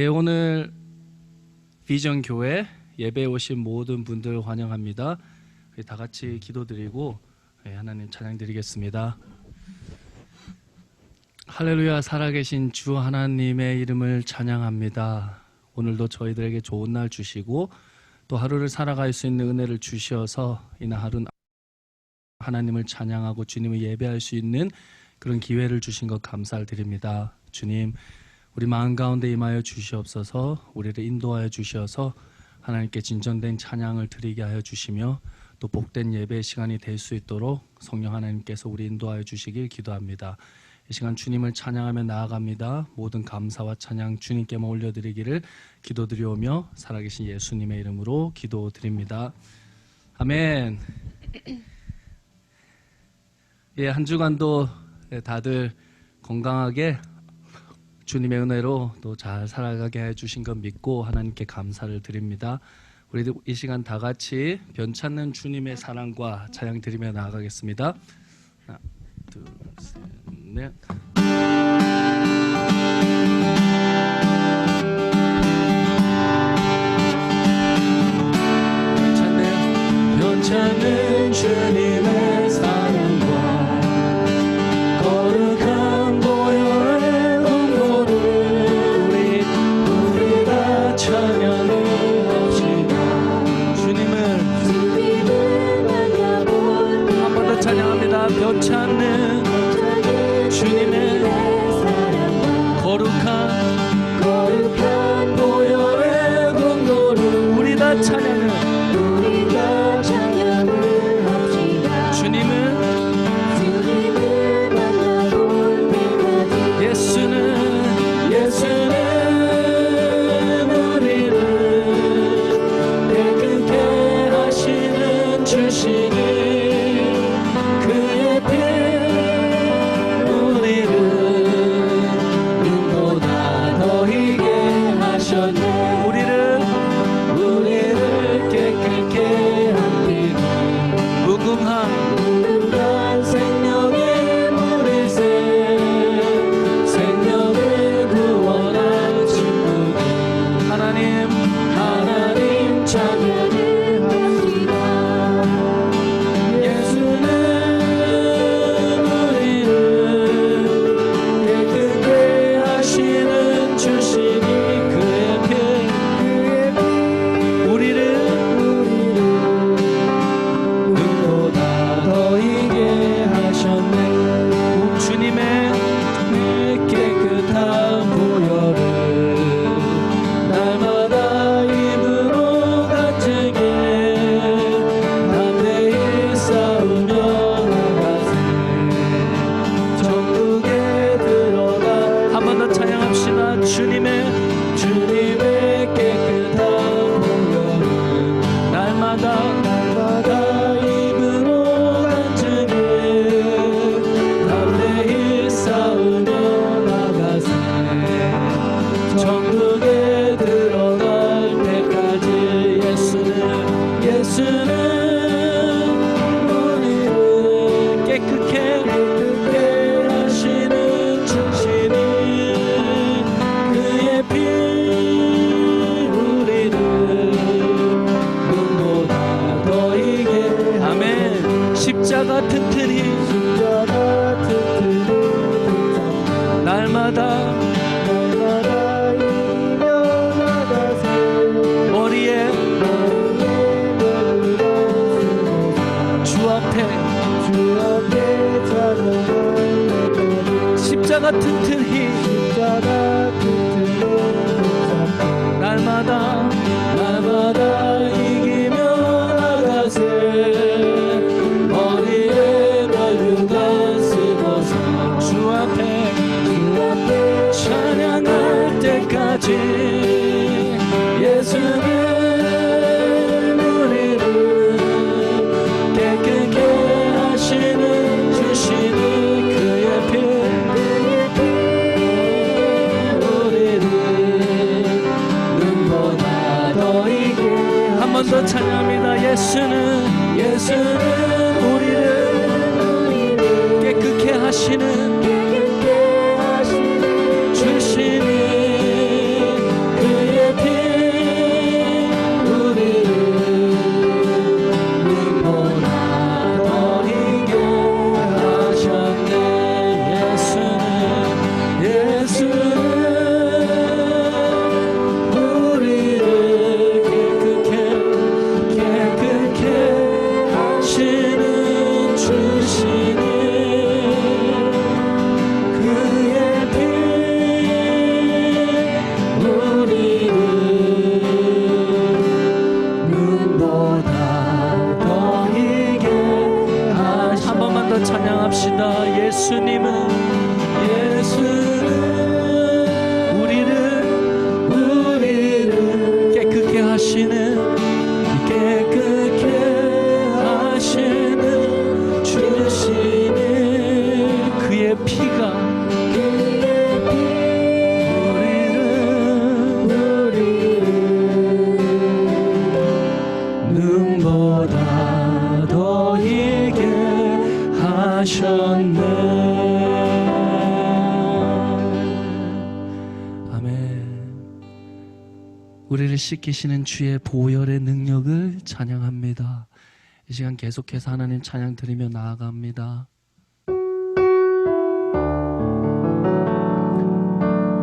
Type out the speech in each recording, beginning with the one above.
오늘 비전 교회 예배에 오신 모든 분들 환영합니다. 다 같이 기도드리고 하나님 찬양드리겠습니다. 할렐루야. 살아계신 주 하나님의 이름을 찬양합니다. 오늘도 저희들에게 좋은 날 주시고 또 하루를 살아갈 수 있는 은혜를 주셔서 이날 하루는 하나님을 찬양하고 주님을 예배할 수 있는 그런 기회를 주신 것 감사를 드립니다. 주님, 우리 마음 가운데 임하여 주시옵소서. 우리를 인도하여 주셔서 하나님께 진전된 찬양을 드리게 하여 주시며 또 복된 예배 시간이 될 수 있도록 성령 하나님께서 우리 인도하여 주시길 기도합니다. 이 시간 주님을 찬양하며 나아갑니다. 모든 감사와 찬양 주님께만 올려드리기를 기도드리오며 살아계신 예수님의 이름으로 기도드립니다. 아멘. 한 주간도 다들 건강하게 주님의 은혜로 또 잘 살아가게 해주신 것 믿고 하나님께 감사를 드립니다. 우리도 이 시간 다 같이 변찮는 주님의 사랑과 찬양 드리며 나아가겠습니다. 하나, 둘, 셋, 넷. 변찮는 주님의 사랑과 거룩한 보혈의 공로를 우리가 찬양합시다. 주님을 만나볼 한 번 더 찬양합니다. 변찮는 주님의 거룩한 보혈의 공로를 우리 다 찬양을 날마다 머리에 주 앞에 십자가 튼튼히 날마다 이기며 나가세. 머리에 면류관 쓰고서 주 앞에 찬양할 때까지 예수는 우리를 깨끗게 하시는 주시는 그의 피 우리를 눈보다 더 이게 한 번 더 찬양합니다. 예수는 우리를 깨끗게 하시는 주시는 예수님은 우리를 깨끗게 하시는 주시는 그의 피가 우리를 눈보다 더 희게 하셨네. 아멘. 우리를 씻기시는 주의 보혈의 능력을 찬양합니다. 이 시간 계속해서 하나님 찬양 드리며 나아갑니다.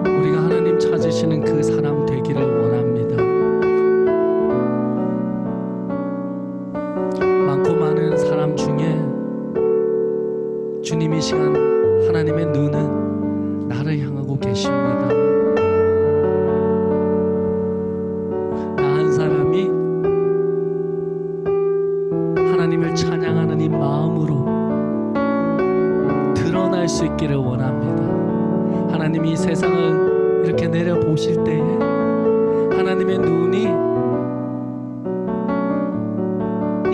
우리가 하나님 찾으시는 그 사람 되기를 원합니다. 많고 많은 사람 중에 주님 이 시간 하나님의 눈은 나를 향하고 계십니다. 나 한 사람이 하나님을 찬양하는 이 마음으로 드러날 수 있기를 원합니다. 하나님이 이 세상을 이렇게 내려보실 때에 하나님의 눈이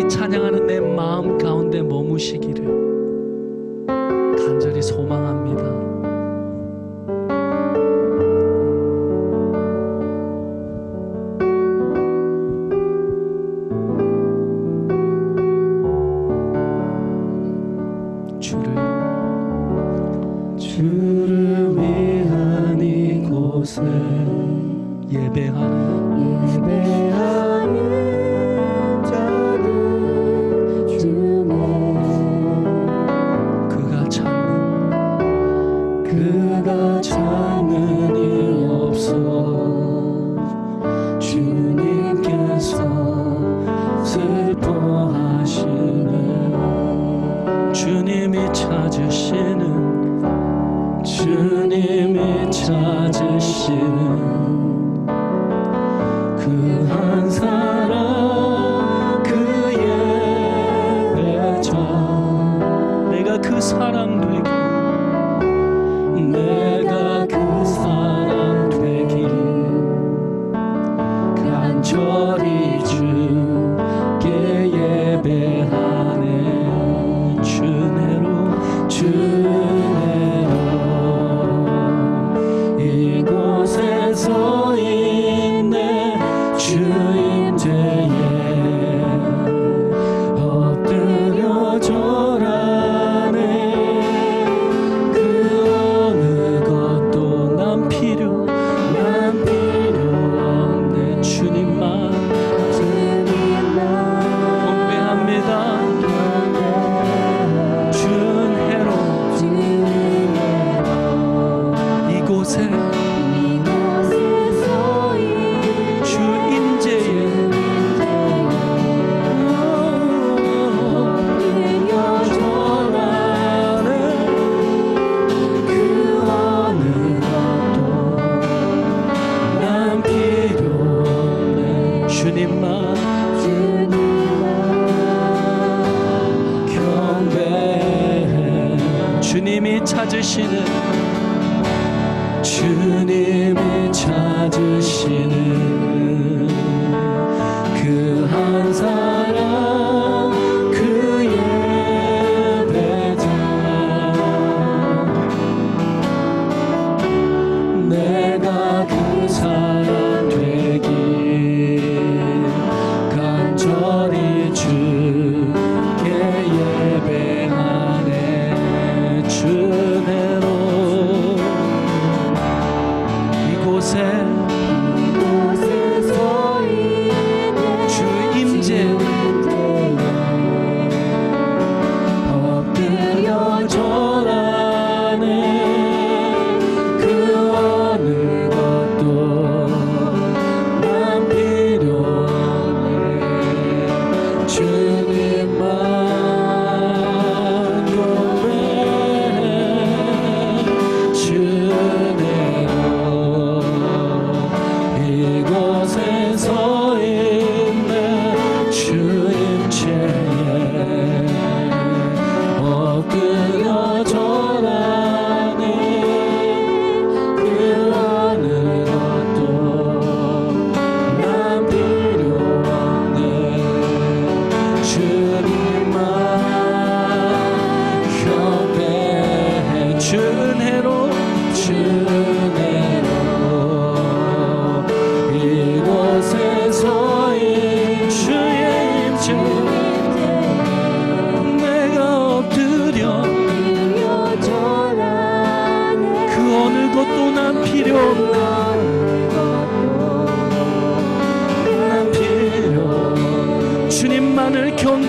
이 찬양하는 내 마음 가운데 머무시기를 간절히 소망합니다. 주를 위한 이곳에 예배하는 자들 주님 그가 찾는 이 없어 주님께서 슬퍼하시네. 주님이 찾으시는 그 한 사람 그의 배자 내가 그 사람 되기 간절히 주께 예배하네. 주내로 이곳에 서 있네. 주 임재에 엎드려 절하네. 그 어느 것도 난 필요 없네. 주님만 경배합니다. 준혜로 이곳에 주님이 찾으시는 그 한 사람 그의 배자 내가 그 사람 되기 간절히 주께 예배하네. 주내로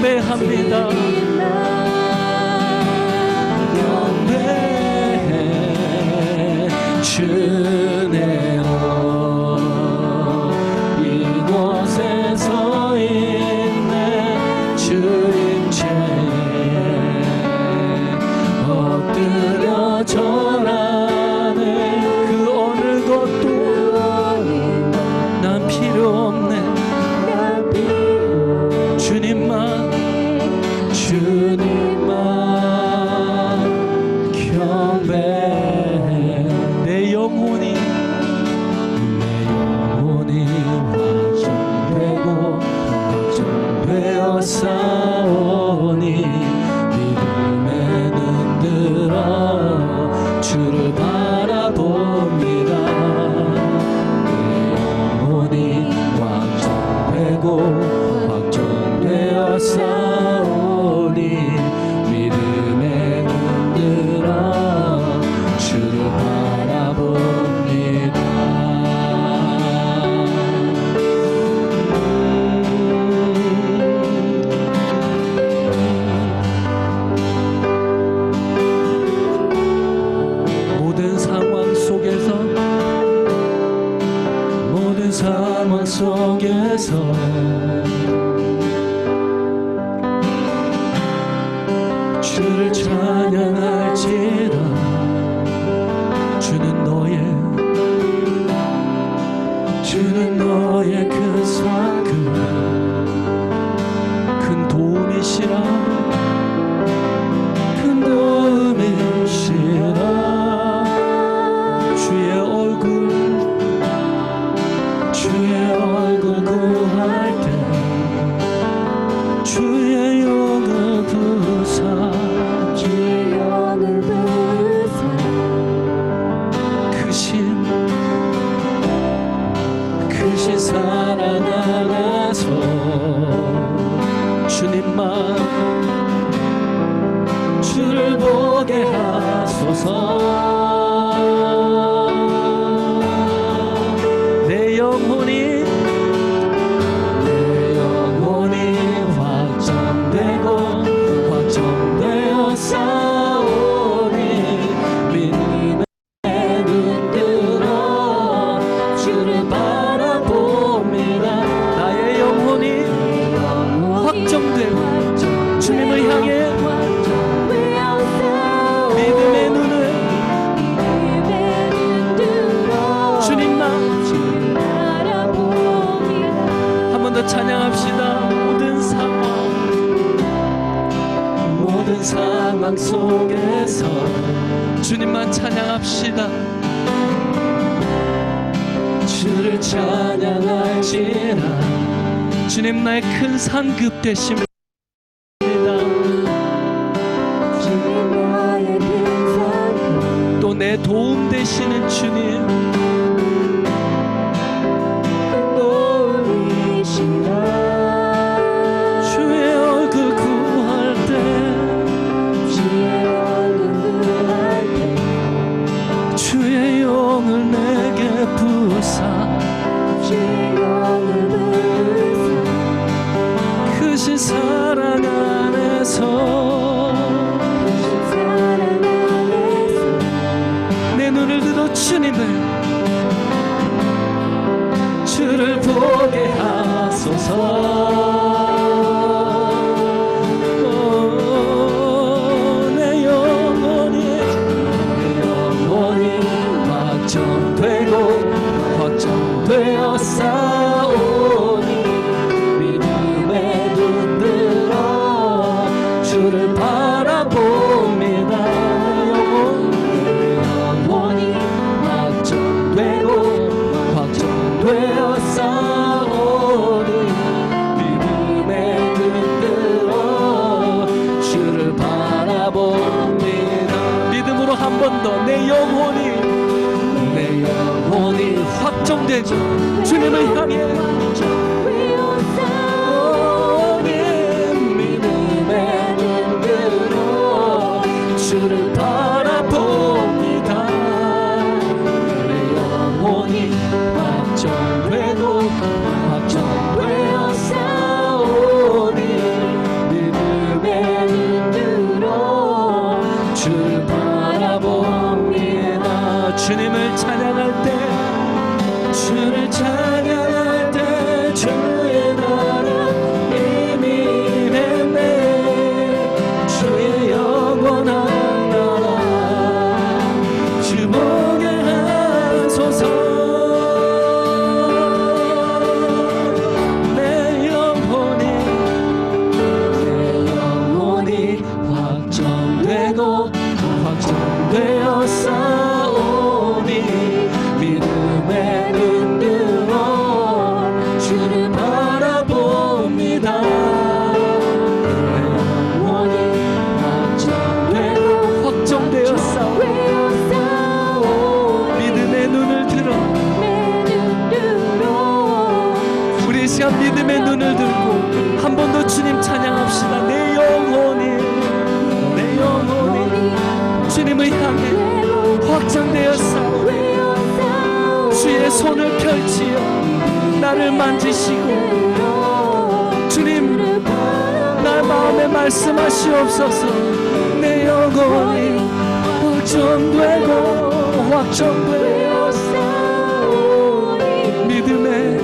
경배합니다. 경배해 주네요. 이곳에 서 있네 주님께 엎드려 절하네. 그 어느 것도 난 필요 없네. 주님만 경배해. 내 영혼이 확정되고 확정되어 싸우니 믿음에 눈들어 주를 바라봅니다. 내 영혼이 확정되고 확정되어 싸우니 믿음에 눈들어 주를 바라봅니다. 모든 상황 속에서 주를 찬양할지라. 주는 너의 그 상급 큰 도움이시라. 큰 도움이시라. 주의 얼굴 구할 때 주의 영을 부사 크신 사랑 안에서 주님만 주를 보게 하소서. 내 영혼이 확정되고 확정되어 싸우니 믿음에 눈들어 주를 바라봅니다. 나의 영혼이 확정되고 주님을 향해 믿음의 눈을 주님만 한 번 더 찬양합시다. 모든 상황 속에서 주님만 찬양합시다. 주를 찬양할지라. 주님 나의 큰 상급 되십니다. 또 내 도움 되시는 주님, 주의 얼굴 구할 때 주의 영을 내게 부사 크신 사랑 안에서 내 눈을 들어 주를 보게 하소서. 내 영혼이 확정되어 싸우니 믿음에 눈들어 주를 바라봅니다. 영혼이 확정되어 싸우니 믿음에 눈들어 주를 바라봅니다. 믿음으로 한 번 더 내 영혼이 확정되죠. 주님을 향해 믿음의 눈으로 주를 바라봅니다. 내 영혼이 확정되어 싸우니 주시고 주님 날 마음에 말씀하시옵소서. 내 영혼이 확정되어 믿음의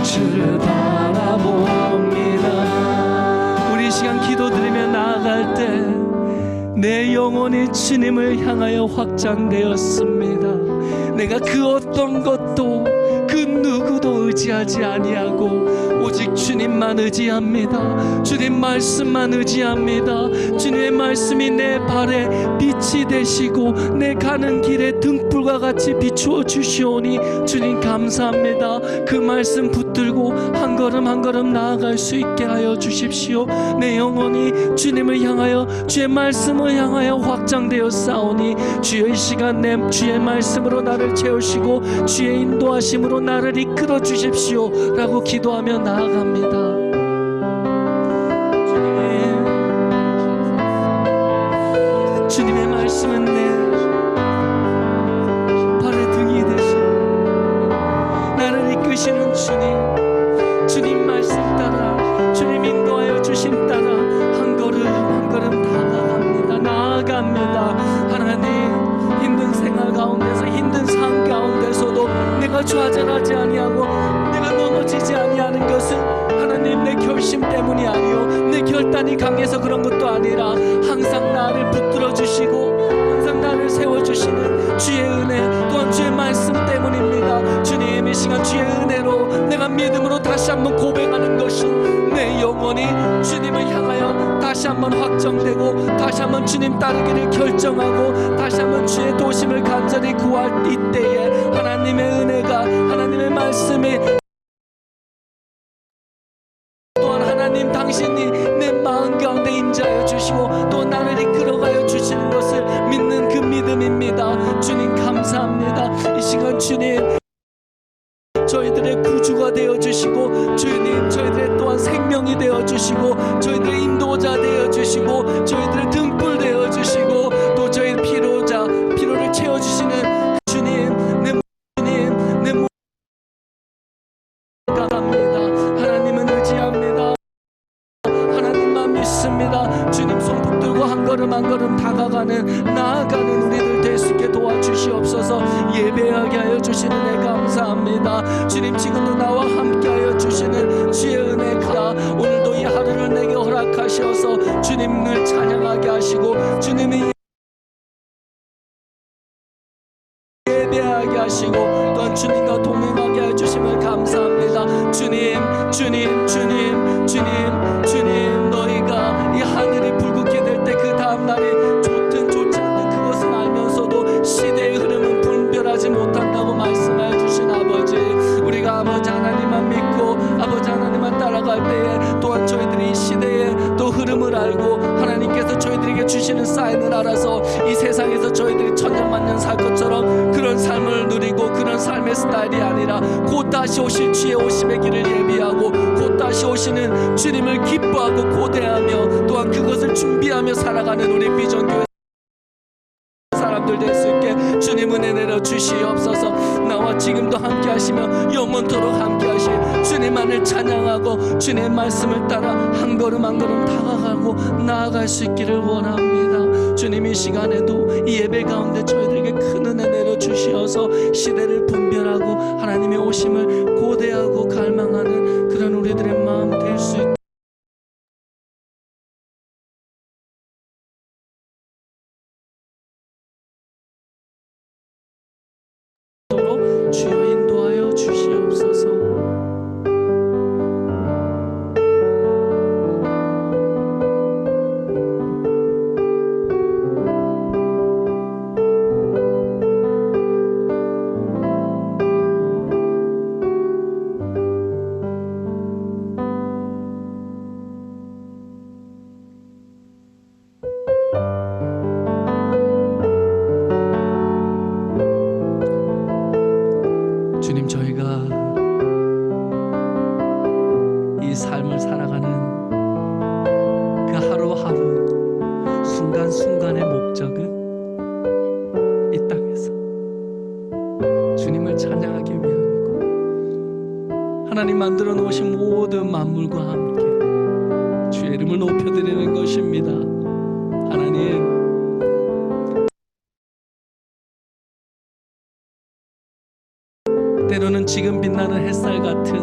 주를 바라봅니다. 우리 시간 기도드리며 나아갈 때 내 영혼이 주님을 향하여 확장되었습니다. 내가 그 어떤 것도 그 누구도 의지하지 아니하고 오직 주님만 의지합니다. 주님 말씀만 의지합니다. 주님의 말씀이 내 발에 빛이 되시고 내 가는 길에 등불과 같이 비추어 주시오니 주님 감사합니다. 그 말씀 붙들고 한 걸음 한 걸음 나아갈 수 있게 하여 주십시오. 내 영혼이 주님을 향하여 주의 말씀을 향하여 확장되어 싸우니 주의 시간 내 주의 말씀으로 나를 채우시고 주의 인도하심으로 나를 이끌어 주십시오 라고 기도하며 나아갑니다. 주님의 말씀은 내 발의 등이 되시고 나를 이끄시는 주님 말씀 따라 주님 인도하여 주심 따라 한 걸음 한 걸음 나아갑니다. 하나님 힘든 생활 가운데서 힘든 삶 가운데서도 내가 좌절하지 아니하고 내가 넘어지지 아니하는 것은 하나님 내 결심 때문이 아니요 내 결단이 강해서 그런 것도 아니라 항상 나를 붙들어 주시고 항상 나를 세워주시는 주의 은혜 또한 주의 말씀 때문입니다. 주님 이 시간 주의 은혜로 내가 믿음으로 다시 한번 고백하는 것이 내 영혼이 주님을 향하여 다시 한번 확정되고 다시 한번 주님 따르기를 결정하고 다시 한번 주의 도심을 간절히 구할 이때에 하나님의 은혜가 하나님의 말씀이 또한 하나님 당신이 내 마음 가운데 임재하여 주시고 또 나를 이끌어가여 주시는 것을 믿는 그 믿음입니다. 주님 감사합니다. 이 시간 주님 저희들의 구주가 되어주시고 주님 저희들의 또한 생명이 되어주시고 저희들의 인도자 되어주시고 저희들의 등불 되어주시고 또 저희 피로를 채워주시는 주님 내 몸 감사합니다. 하나님은 의지합니다. 하나님만 믿습니다. 주님 손 붙들고 한 걸음 한 걸음 나아가는 우리들 될 수 있게 도와주시옵소서. 예배하게 하여 주시는 애 감사합니다. 주님 지금도 나와 함께 하여 주시는 주의 은혜가 오늘도 이 하루를 내게 허락하셔서 주님을 찬양하게 하시고 주님이 예배하게 하시고 또한 주님과 동행하게 해주심을 감사합니다. 주님 너희가 이 하늘이 붉게 될 때 그 다음날이 좋든 좋지 않든 그것은 알면서도 시대의 흐름은 분별하지 못한다고 말씀하여 주신 아버지 우리가 아버지 하나님만 믿고 아버지 하나님만 따라갈 때에 또한 저희들이 이 시대의 또 흐름을 알고 하나님께서 저희들에게 주시는 사인을 알아서 이 세상에서 저희들이 천년만년 살 것처럼 그런 삶을 누리고 그런 삶의 스타일이 아니라 곧 다시 오실 주의 오심의 길을 예비하고 곧 다시 오시는 주님을 기뻐하고 고대하며 또한 그것을 준비하며 살아가는 우리 비전교회 사람들 될 수 있게 주님 은혜 내려 주시옵소서. 나와 지금도 함께 하시며 영원토록 함께 하시 주님만을 찬양하고 주님의 말씀을 따라 한 걸음 한 걸음 다가가고 나아갈 수 있기를 원합니다. 주님 이 시간에도 이 예배 가운데 저희들에게 큰 은혜 내려 주시어서 시대를 분별하고 하나님의 오심을 고대하고 갈망하는 그런 우리들의 마음 될 수 있게 주여 인도하여 주시옵소서. 주님 저희가 이 삶을 살아가는 그 하루하루 순간순간의 목적은 이 땅에서 주님을 찬양하기 위함이에요. 하나님 만들어 놓으신 모든 만물과 함께 주의 이름을 높여드리는 것입니다. 하나님, 때로는 지금 빛나는 햇살 같은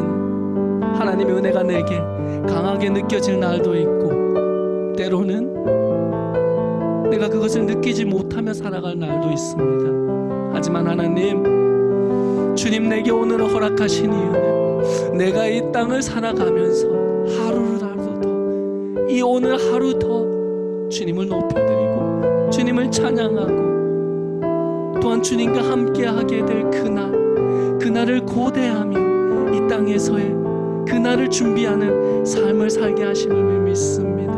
하나님의 은혜가 내게 강하게 느껴질 날도 있고, 때로는 내가 그것을 느끼지 못하며 살아갈 날도 있습니다. 하지만 하나님, 주님 내게 오늘 허락하신 이유는 내가 이 땅을 살아가면서 하루라도 더, 이 오늘 하루 더 주님을 높여드리고 주님을 찬양하고, 또한 주님과 함께하게 될 그날을 고대하며 이 땅에서의 그날을 준비하는 삶을 살게 하심을 믿습니다.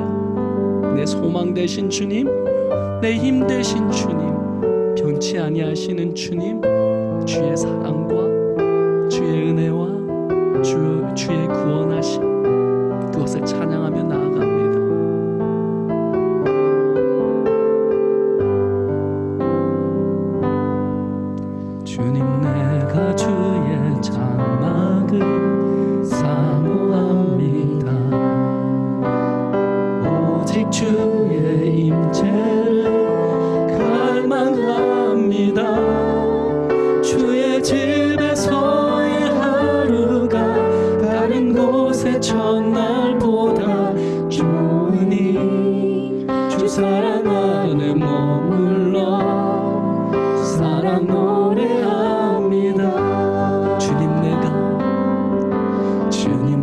내 소망 되신 주님, 내 힘 되신 주님, 변치 아니하시는 주님, 주의 사랑과 주의 은혜와 주의 구원하심, 그것을 찬양하며 나아갑니다. 주님, 내가 주의 장막을 사모합니다. 오직 주의 임재를 갈망합니다. 주의 집에서의 하루가 다른 곳의 첫날보다 좋으니 주 사랑 안에 머물러 사랑 노래합니다. 주님,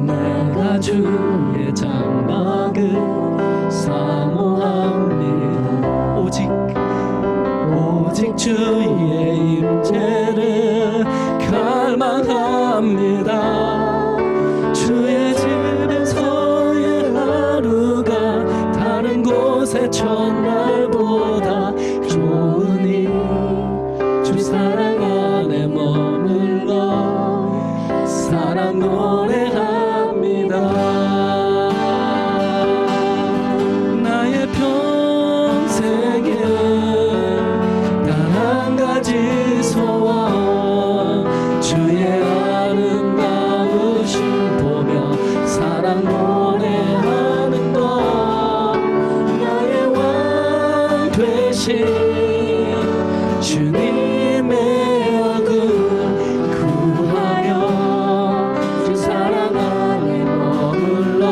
내가 주의 장막을 사모합니다. 오직 주의 임재를 갈망합니다. 주의 집에서의 하루가 다른 곳의 첫날보다 좋으니 주 사랑 안에 머물러 사랑 노래합니다. 나의 평생에 단 한 가지 소원, 주의 아름다우심 보며 사랑 노래하는 것. 나의 왕 되신 주님의 얼굴 구하며 주 사랑 안에 머물러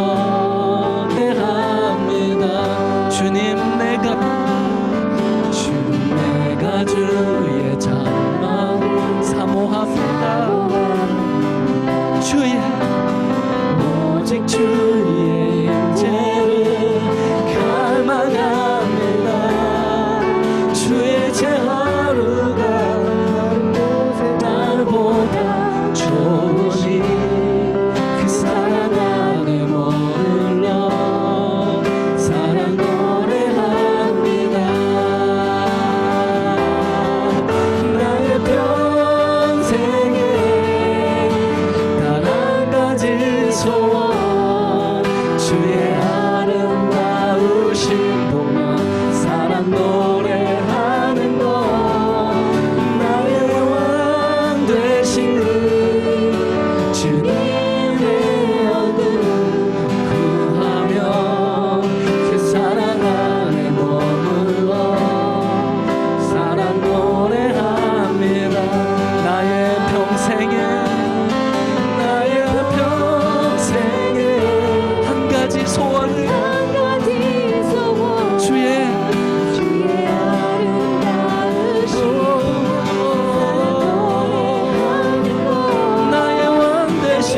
합니다. 주님, 내가 주의 장막 사모합니다. 오직 주의 임재를 갈망합니다. 주의 제 하루가 날보다 좋으니 그 사랑 안에 머물러 사랑 노래합니다. 나의 평생에 단 한 가지 소원, 주의 아름다우심 보며 사랑 노래하는 것. 나의 왕 되신 주님의 얼굴 구하며 그 사랑 안에 머물러 사랑 노래합니다. 나의 평생에 한 가지 소원을, 주의 나의 왕 되신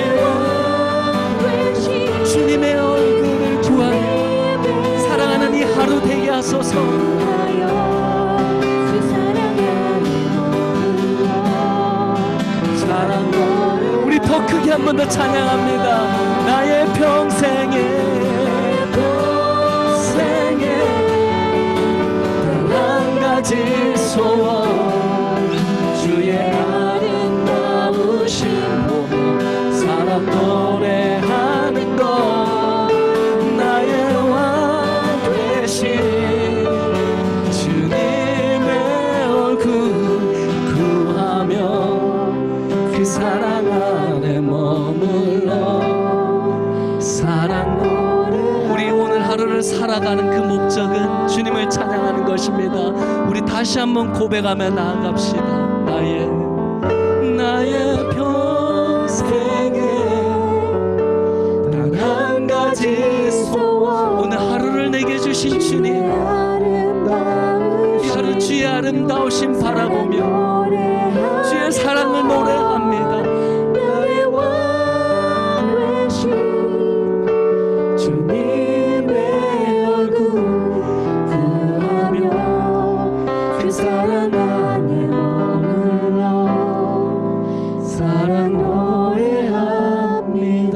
주님의 얼굴을 구하며 사랑하는 이 하루 되게 하소서. 우리 더 크게 한 번 더 찬양합니다. 나의 평생에 한 가지 소원, 주의 아름다우심 보며 사랑 노래하는 것. 나의 왕 되신 주님의 얼굴 구하며 그 사랑 안에 머물러 사랑 노래. 우리 오늘 하루를 살아가는 그 목적은 주님을 찬양하는 것입니다. 우리 다시 한번 고백하며 나아갑시다. 나의 평생에 단 한 가지 소원, 오늘 하루를 내게 주신 주님, 이 하루 주의 아름다우심 바라보며 주의 사랑을 노래합니다. 나의 왕 되신 주님의 얼굴 구하며 그 사랑 안에 머물러 사랑 노래합니다.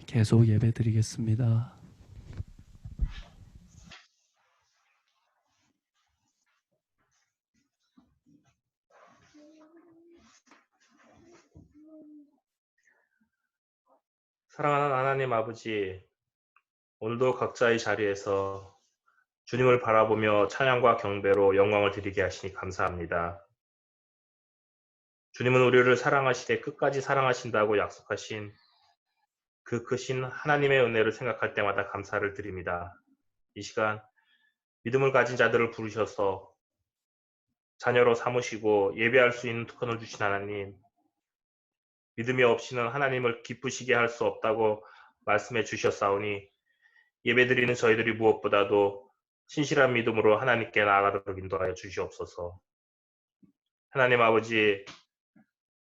계속 예배 드리겠습니다. 사랑하는 하나님 아버지, 오늘도 각자의 자리에서 주님을 바라보며 찬양과 경배로 영광을 드리게 하시니 감사합니다. 주님은 우리를 사랑하시되 끝까지 사랑하신다고 약속하신 그 크신 하나님의 은혜를 생각할 때마다 감사를 드립니다. 이 시간 믿음을 가진 자들을 부르셔서 자녀로 삼으시고 예배할 수 있는 특권을 주신 하나님, 믿음이 없이는 하나님을 기쁘시게 할 수 없다고 말씀해 주셨사오니 예배드리는 저희들이 무엇보다도 신실한 믿음으로 하나님께 나아가도록 인도하여 주시옵소서. 하나님 아버지,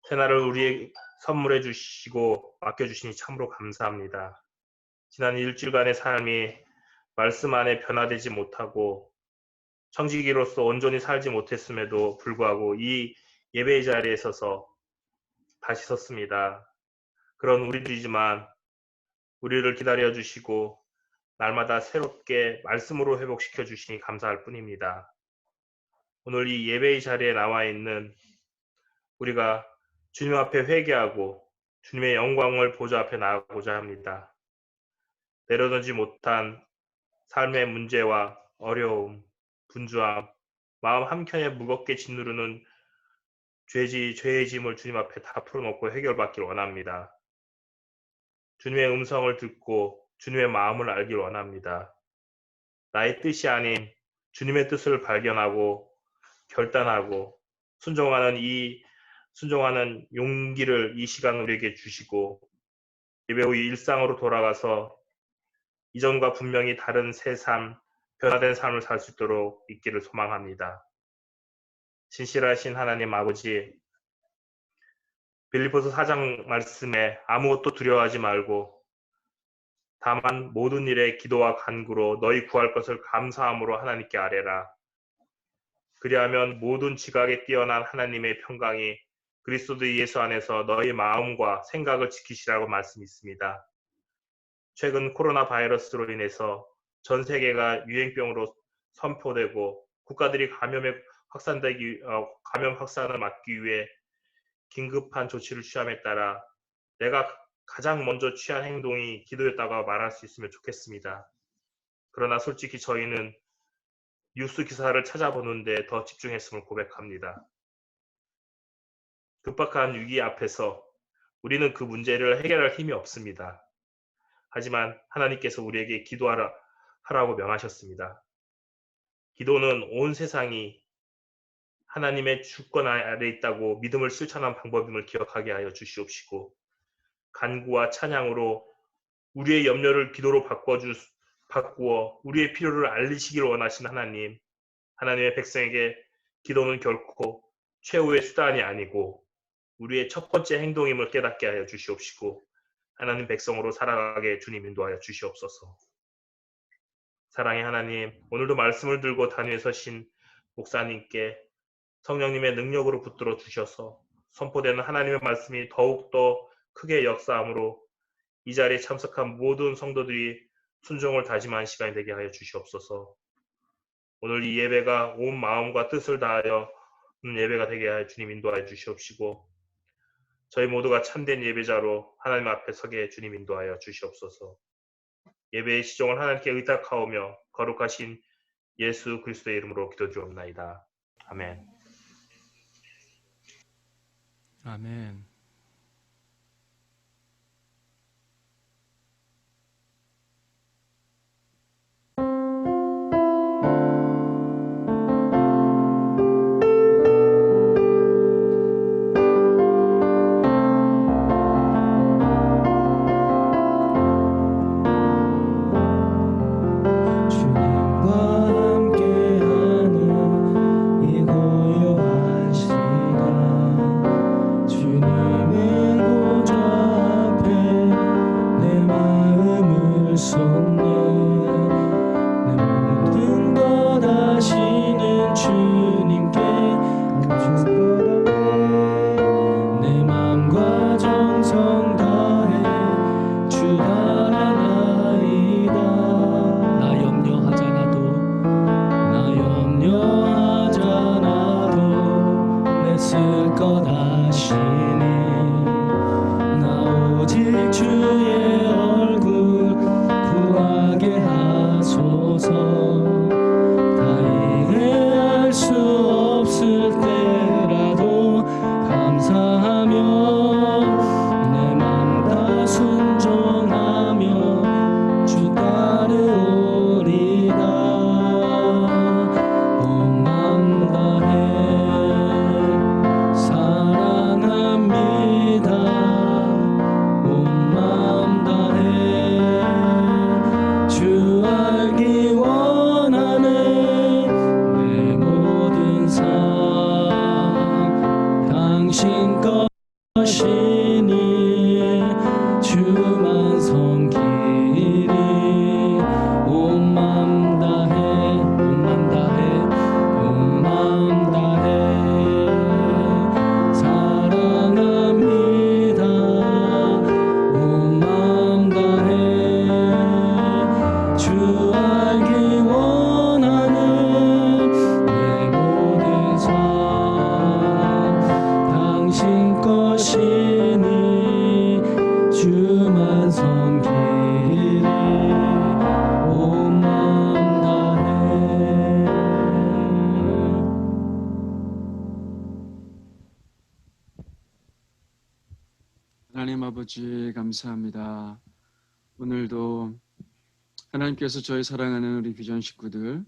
새날을 우리에게 선물해 주시고 맡겨주시니 참으로 감사합니다. 지난 일주일간의 삶이 말씀 안에 변화되지 못하고 청지기로서 온전히 살지 못했음에도 불구하고 이 예배의 자리에 서서 다시 섰습니다. 그런 우리들이지만 우리를 기다려 주시고 날마다 새롭게 말씀으로 회복시켜 주시니 감사할 뿐입니다. 오늘 이 예배의 자리에 나와 있는 우리가 주님 앞에 회개하고 주님의 영광을 보좌 앞에 나가고자 합니다. 내려놓지 못한 삶의 문제와 어려움, 분주함, 마음 한켠에 무겁게 짓누르는 죄의 짐을 주님 앞에 다 풀어놓고 해결받길 원합니다. 주님의 음성을 듣고 주님의 마음을 알길 원합니다. 나의 뜻이 아닌 주님의 뜻을 발견하고 결단하고 순종하는 용기를 이 시간 우리에게 주시고 예배 후 일상으로 돌아가서 이전과 분명히 다른 새 삶, 변화된 삶을 살 수 있도록 있기를 소망합니다. 신실하신 하나님 아버지, 빌립보서 4장 말씀에 아무것도 두려워하지 말고 다만 모든 일에 기도와 간구로 너희 구할 것을 감사함으로 하나님께 아뢰라. 그리하면 모든 지각에 뛰어난 하나님의 평강이 그리스도 예수 안에서 너희 마음과 생각을 지키시라고 말씀이 있습니다. 최근 코로나 바이러스로 인해서 전 세계가 유행병으로 선포되고 국가들이 감염 확산을 막기 위해 긴급한 조치를 취함에 따라 내가 가장 먼저 취한 행동이 기도였다고 말할 수 있으면 좋겠습니다. 그러나 솔직히 저희는 뉴스 기사를 찾아보는데 더 집중했음을 고백합니다. 급박한 위기 앞에서 우리는 그 문제를 해결할 힘이 없습니다. 하지만 하나님께서 우리에게 기도하라고 명하셨습니다. 기도는 온 세상이 하나님의 주권 아래 있다고 믿음을 실천한 방법임을 기억하게 하여 주시옵시고 간구와 찬양으로 우리의 염려를 기도로 바꾸어 우리의 필요를 알리시길 원하신 하나님, 하나님의 백성에게 기도는 결코 최후의 수단이 아니고 우리의 첫 번째 행동임을 깨닫게 하여 주시옵시고 하나님 백성으로 살아가게 주님 인도하여 주시옵소서. 사랑의 하나님, 오늘도 말씀을 들고 단위에 서신 목사님께 성령님의 능력으로 붙들어 주셔서 선포되는 하나님의 말씀이 더욱더 크게 역사함으로 이 자리에 참석한 모든 성도들이 순종을 다짐한 시간이 되게 하여 주시옵소서. 오늘 이 예배가 온 마음과 뜻을 다하여 예배가 되게 하여 주님 인도하여 주시옵시고 저희 모두가 참된 예배자로 하나님 앞에 서게 주님 인도하여 주시옵소서. 예배의 시종을 하나님께 의탁하오며 거룩하신 예수 그리스도의 이름으로 기도드리옵나이다. 아멘. 아멘. 하나님 아버지 감사합니다. 오늘도 하나님께서 저희 사랑하는 우리 비전 식구들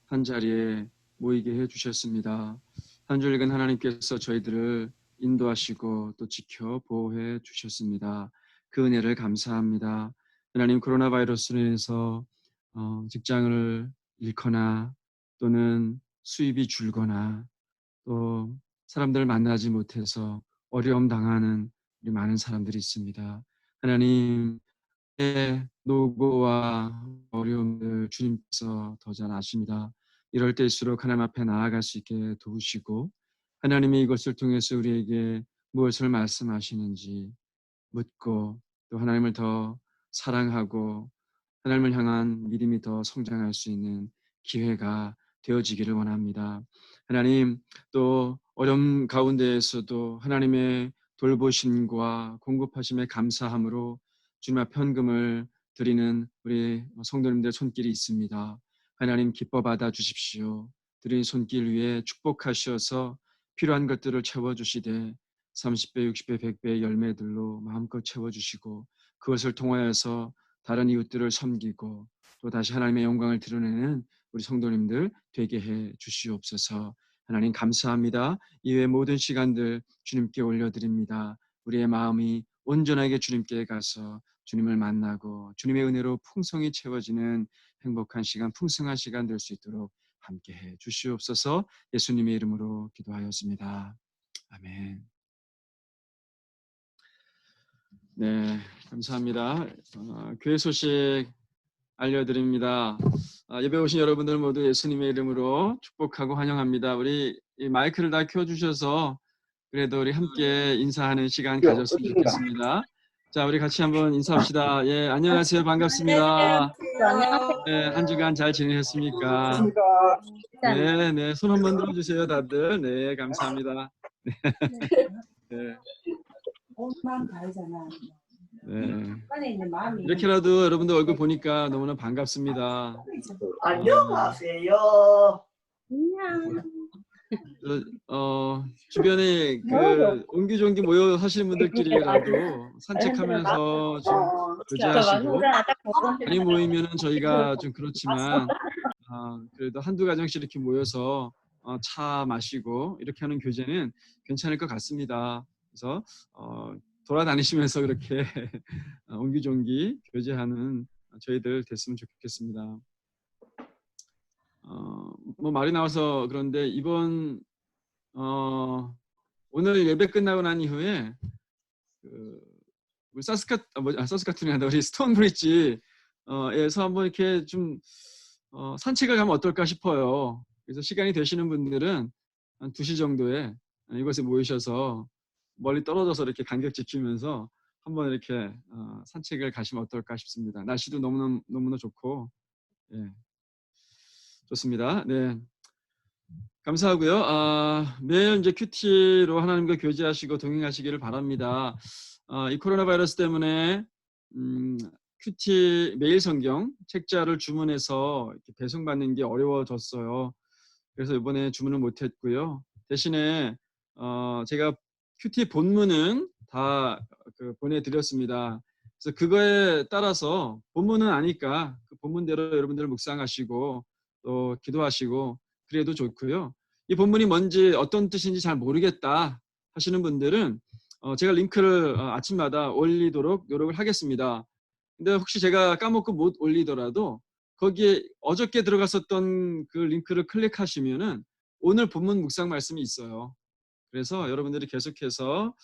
한 자리에 모이게 해주셨습니다. 한 주일간 하나님께서 저희들을 인도하시고 또 지켜 보호해 주셨습니다. 그 은혜를 감사합니다. 하나님, 코로나 바이러스로 인해서 직장을 잃거나 또는 수입이 줄거나 또 사람들을 만나지 못해서 어려움 당하는 우리 많은 사람들이 있습니다. 하나님의 노고와 어려움을 주님께서 더 잘 아십니다. 이럴 때일수록 하나님 앞에 나아갈 수 있게 도우시고 하나님이 이것을 통해서 우리에게 무엇을 말씀하시는지 묻고 또 하나님을 더 사랑하고 하나님을 향한 믿음이 더 성장할 수 있는 기회가 되어지기를 원합니다. 하나님, 또 어려움 가운데에서도 하나님의 돌보심과 공급하심에 감사함으로 주님 앞에 헌금을 드리는 우리 성도님들 손길이 있습니다. 하나님, 기뻐 받아 주십시오. 드린 손길 위에 축복하셔서 필요한 것들을 채워주시되 30배, 60배, 100배의 열매들로 마음껏 채워주시고 그것을 통하여서 다른 이웃들을 섬기고 또 다시 하나님의 영광을 드러내는 우리 성도님들 되게 해 주시옵소서. 하나님 감사합니다. 이외의 모든 시간들 주님께 올려드립니다. 우리의 마음이 온전하게 주님께 가서 주님을 만나고 주님의 은혜로 풍성히 채워지는 행복한 시간, 풍성한 시간 될 수 있도록 함께 해 주시옵소서. 예수님의 이름으로 기도하였습니다. 아멘. 네, 감사합니다. 교회 소식 알려드립니다. 예배 오신 여러분들 모두 예수님의 이름으로 축복하고 환영합니다. 우리 이 마이크를 다 켜주셔서 그래도 우리 함께 인사하는 시간 가졌으면 좋겠습니다. 자, 우리 같이 한번 인사합시다. 예, 안녕하세요. 반갑습니다. 네, 한 주간 잘 지내셨습니까? 네, 네, 손 한번 들어주세요, 다들. 네, 감사합니다. 네. 옷만 다르잖아. 네. 안에 있는 마음이. 이렇게라도 여러분들 얼굴 보니까 너무나 반갑습니다. 안녕하세요. 안녕. 주변에 그 옹기종기 모여 사시는 분들끼리라도 산책하면서 좀 교제하시고, 많이 모이면은 저희가 좀 그렇지만 그래도 한두 가정씩 이렇게 모여서 차 마시고 이렇게 하는 교제는 괜찮을 것 같습니다. 그래서 돌아다니시면서 그렇게 옹기종기 교제하는 저희들 됐으면 좋겠습니다. 뭐 말이 나와서 그런데 이번 오늘 예배 끝나고 난 이후에 우리 사스카툰이 아니라 우리 스톤브리지에서 한번 이렇게 좀 산책을 가면 어떨까 싶어요. 그래서 시간이 되시는 분들은 한 2시 정도에 이곳에 모이셔서 멀리 떨어져서 이렇게 간격 지키면서 한번 이렇게 산책을 가시면 어떨까 싶습니다. 날씨도 너무나 좋고, 예, 좋습니다. 네, 감사하고요. 매일 이제 큐티로 하나님과 교제하시고 동행하시기를 바랍니다. 이 코로나 바이러스 때문에 큐티 매일 성경 책자를 주문해서 이렇게 배송받는 게 어려워졌어요. 그래서 이번에 주문을 못했고요. 대신에 제가 큐티 본문은 다 보내드렸습니다. 그래서 그거에 따라서 본문은 아니까 그 본문대로 여러분들 묵상하시고 또 기도하시고 그래도 좋고요. 이 본문이 뭔지 어떤 뜻인지 잘 모르겠다 하시는 분들은 제가 링크를 아침마다 올리도록 노력을 하겠습니다. 근데 혹시 제가 까먹고 못 올리더라도 거기에 어저께 들어갔었던 그 링크를 클릭하시면은 오늘 본문 묵상 말씀이 있어요. 그래서 여러분들이 계속해서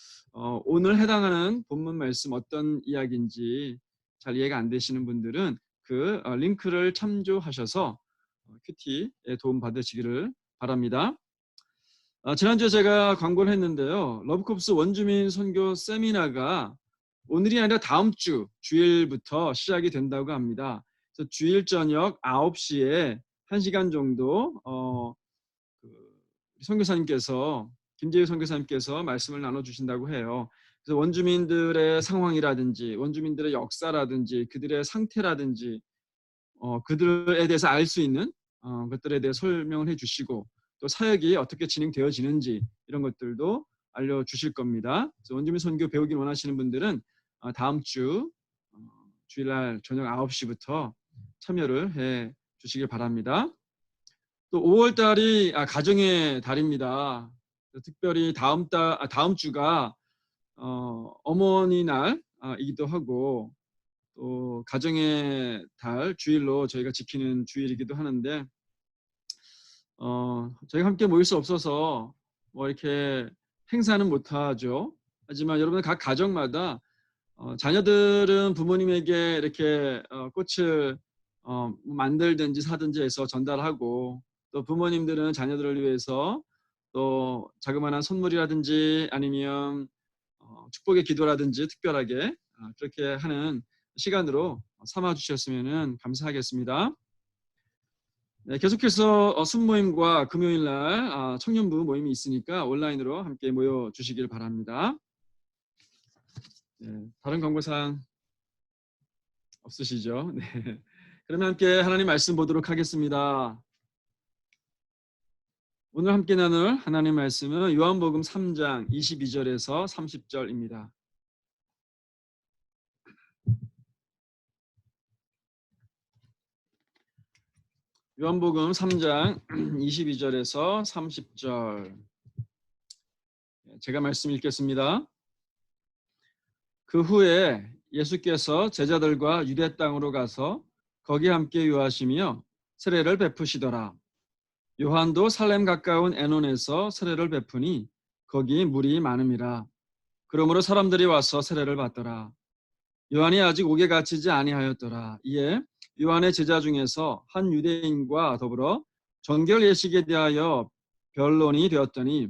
오늘 해당하는 본문 말씀 어떤 이야기인지 잘 이해가 안 되시는 분들은 그 링크를 참조하셔서 큐티에 도움 받으시기를 바랍니다. 지난주에 제가 광고를 했는데요. 러브콥스 원주민 선교 세미나가 오늘이 아니라 다음 주 주일부터 시작이 된다고 합니다. 그래서 주일 저녁 9시에 1시간 정도 선교사님께서 김재유 선교사님께서 말씀을 나눠주신다고 해요. 그래서 원주민들의 상황이라든지 원주민들의 역사라든지 그들의 상태라든지 그들에 대해서 알 수 있는 것들에 대해 설명을 해주시고 또 사역이 어떻게 진행되어지는지 이런 것들도 알려주실 겁니다. 그래서 원주민 선교 배우기 원하시는 분들은 다음 주 주일날 저녁 9시부터 참여를 해 주시길 바랍니다. 또 5월 달이 가정의 달입니다. 특별히 다음 주가 어머니 날이기도 하고 또 가정의 달 주일로 저희가 지키는 주일이기도 하는데 저희가 함께 모일 수 없어서 뭐 이렇게 행사는 못하죠. 하지만 여러분 각 가정마다 자녀들은 부모님에게 이렇게 꽃을 만들든지 사든지 해서 전달하고 또 부모님들은 자녀들을 위해서 또 자그마한 선물이라든지 아니면 축복의 기도라든지 특별하게 그렇게 하는 시간으로 삼아 주셨으면 감사하겠습니다. 네, 계속해서 순모임과 금요일날 청년부 모임이 있으니까 온라인으로 함께 모여 주시길 바랍니다. 네, 다른 광고사항 없으시죠? 네. 그러면 함께 하나님 말씀 보도록 하겠습니다. 오늘 함께 나눌 하나님 말씀은 요한복음 3장 22절에서 30절입니다. 요한복음 3장 22절에서 30절 제가 말씀 읽겠습니다. 그 후에 예수께서 제자들과 유대 땅으로 가서 거기 함께 유하시며 세례를 베푸시더라. 요한도 살렘 가까운 에논에서 세례를 베푸니 거기 물이 많음이라. 그러므로 사람들이 와서 세례를 받더라. 요한이 아직 옥에 갇히지 아니하였더라. 이에 요한의 제자 중에서 한 유대인과 더불어 정결 예식에 대하여 변론이 되었더니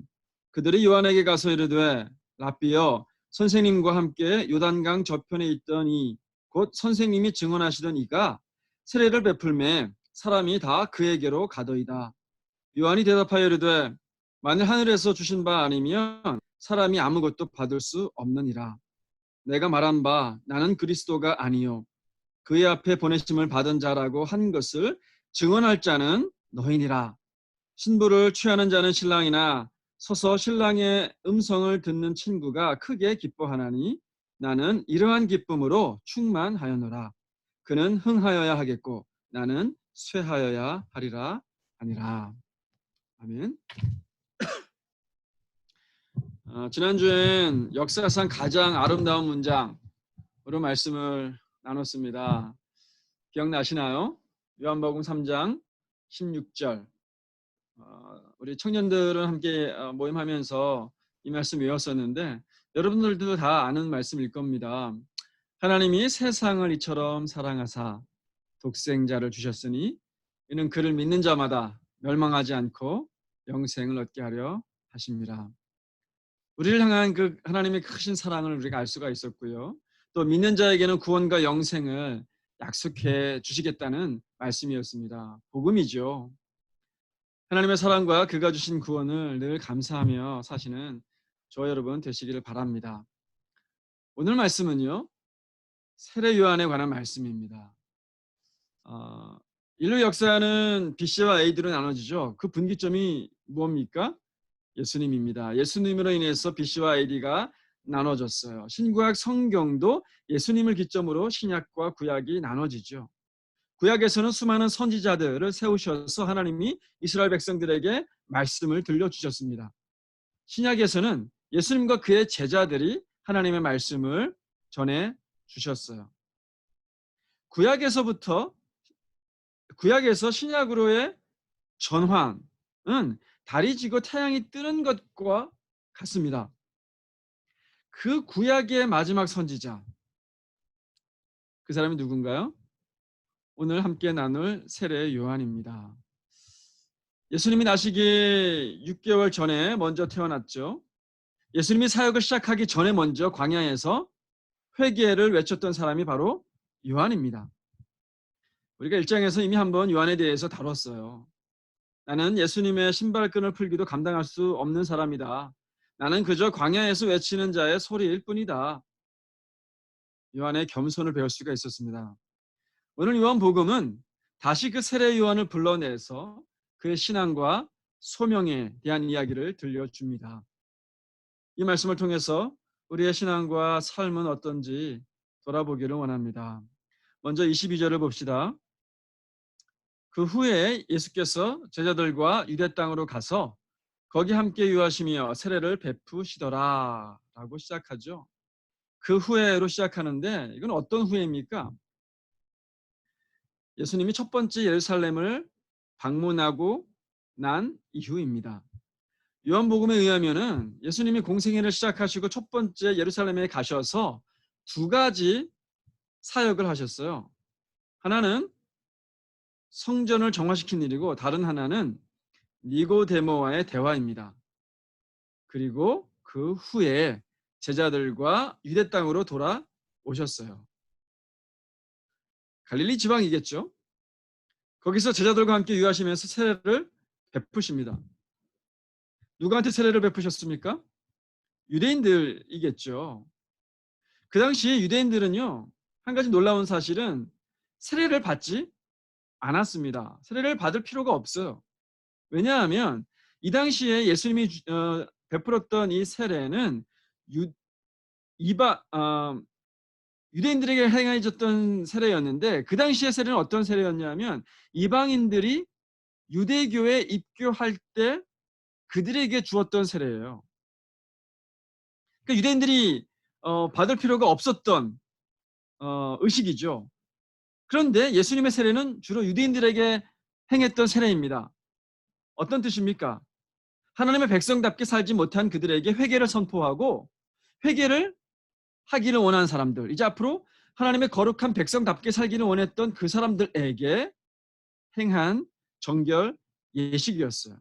그들이 요한에게 가서 이르되 랍비여 선생님과 함께 요단강 저편에 있더니 곧 선생님이 증언하시던 이가 세례를 베풀매 사람이 다 그에게로 가더이다. 요한이 대답하여 이르되 만일 하늘에서 주신 바 아니면 사람이 아무것도 받을 수 없느니라. 내가 말한 바 나는 그리스도가 아니요 그의 앞에 보내심을 받은 자라고 한 것을 증언할 자는 너희니라. 신부를 취하는 자는 신랑이나 서서 신랑의 음성을 듣는 친구가 크게 기뻐하나니 나는 이러한 기쁨으로 충만하였노라. 그는 흥하여야 하겠고 나는 쇠하여야 하리라 하니라. 아멘. 지난주엔 역사상 가장 아름다운 문장으로 말씀을 나눴습니다. 기억나시나요? 요한복음 3장 16절. 우리 청년들은 함께 모임하면서 이 말씀 외웠었는데 여러분들도 다 아는 말씀일 겁니다. 하나님이 세상을 이처럼 사랑하사 독생자를 주셨으니 이는 그를 믿는 자마다 멸망하지 않고 영생을 얻게 하려 하십니다. 우리를 향한 그 하나님의 크신 사랑을 우리가 알 수가 있었고요. 또 믿는 자에게는 구원과 영생을 약속해 주시겠다는 말씀이었습니다. 복음이죠. 하나님의 사랑과 그가 주신 구원을 늘 감사하며 사시는 저와 여러분 되시기를 바랍니다. 오늘 말씀은요. 세례 요한에 관한 말씀입니다. 인류 역사는 BC와 AD로 나눠지죠. 그 분기점이 뭡니까? 예수님입니다. 예수님으로 인해서 BC와 AD가 나눠졌어요. 신구약 성경도 예수님을 기점으로 신약과 구약이 나눠지죠. 구약에서는 수많은 선지자들을 세우셔서 하나님이 이스라엘 백성들에게 말씀을 들려주셨습니다. 신약에서는 예수님과 그의 제자들이 하나님의 말씀을 전해 주셨어요. 구약에서 신약으로의 전환은 달이 지고 태양이 뜨는 것과 같습니다. 그 구약의 마지막 선지자, 그 사람이 누군가요? 오늘 함께 나눌 세례 요한입니다. 예수님이 나시기 6개월 전에 먼저 태어났죠. 예수님이 사역을 시작하기 전에 먼저 광야에서 회개를 외쳤던 사람이 바로 요한입니다. 우리가 1장에서 이미 한번 요한에 대해서 다뤘어요. 나는 예수님의 신발끈을 풀기도 감당할 수 없는 사람이다. 나는 그저 광야에서 외치는 자의 소리일 뿐이다. 요한의 겸손을 배울 수가 있었습니다. 오늘 요한복음은 다시 그 세례 요한을 불러내서 그의 신앙과 소명에 대한 이야기를 들려줍니다. 이 말씀을 통해서 우리의 신앙과 삶은 어떤지 돌아보기를 원합니다. 먼저 22절을 봅시다. 그 후에 예수께서 제자들과 유대 땅으로 가서 거기 함께 유하시며 세례를 베푸시더라 라고 시작하죠. 그 후에로 시작하는데 이건 어떤 후에입니까? 예수님이 첫 번째 예루살렘을 방문하고 난 이후입니다. 요한복음에 의하면은 예수님이 공생애를 시작하시고 첫 번째 예루살렘에 가셔서 두 가지 사역을 하셨어요. 하나는 성전을 정화시킨 일이고 다른 하나는 니고데모와의 대화입니다. 그리고 그 후에 제자들과 유대 땅으로 돌아오셨어요. 갈릴리 지방이겠죠. 거기서 제자들과 함께 유하시면서 세례를 베푸십니다. 누구한테 세례를 베푸셨습니까? 유대인들이겠죠. 그 당시에 유대인들은요, 한 가지 놀라운 사실은 세례를 받지 않았습니다. 세례를 받을 필요가 없어요. 왜냐하면 이 당시에 예수님이 베풀었던 이 세례는 유대인들에게 행해졌던 세례였는데 그 당시의 세례는 어떤 세례였냐면 이방인들이 유대교에 입교할 때 그들에게 주었던 세례예요. 그러니까 유대인들이 받을 필요가 없었던 의식이죠. 그런데 예수님의 세례는 주로 유대인들에게 행했던 세례입니다. 어떤 뜻입니까? 하나님의 백성답게 살지 못한 그들에게 회개를 선포하고 회개를 하기를 원하는 사람들, 이제 앞으로 하나님의 거룩한 백성답게 살기를 원했던 그 사람들에게 행한 정결 예식이었어요.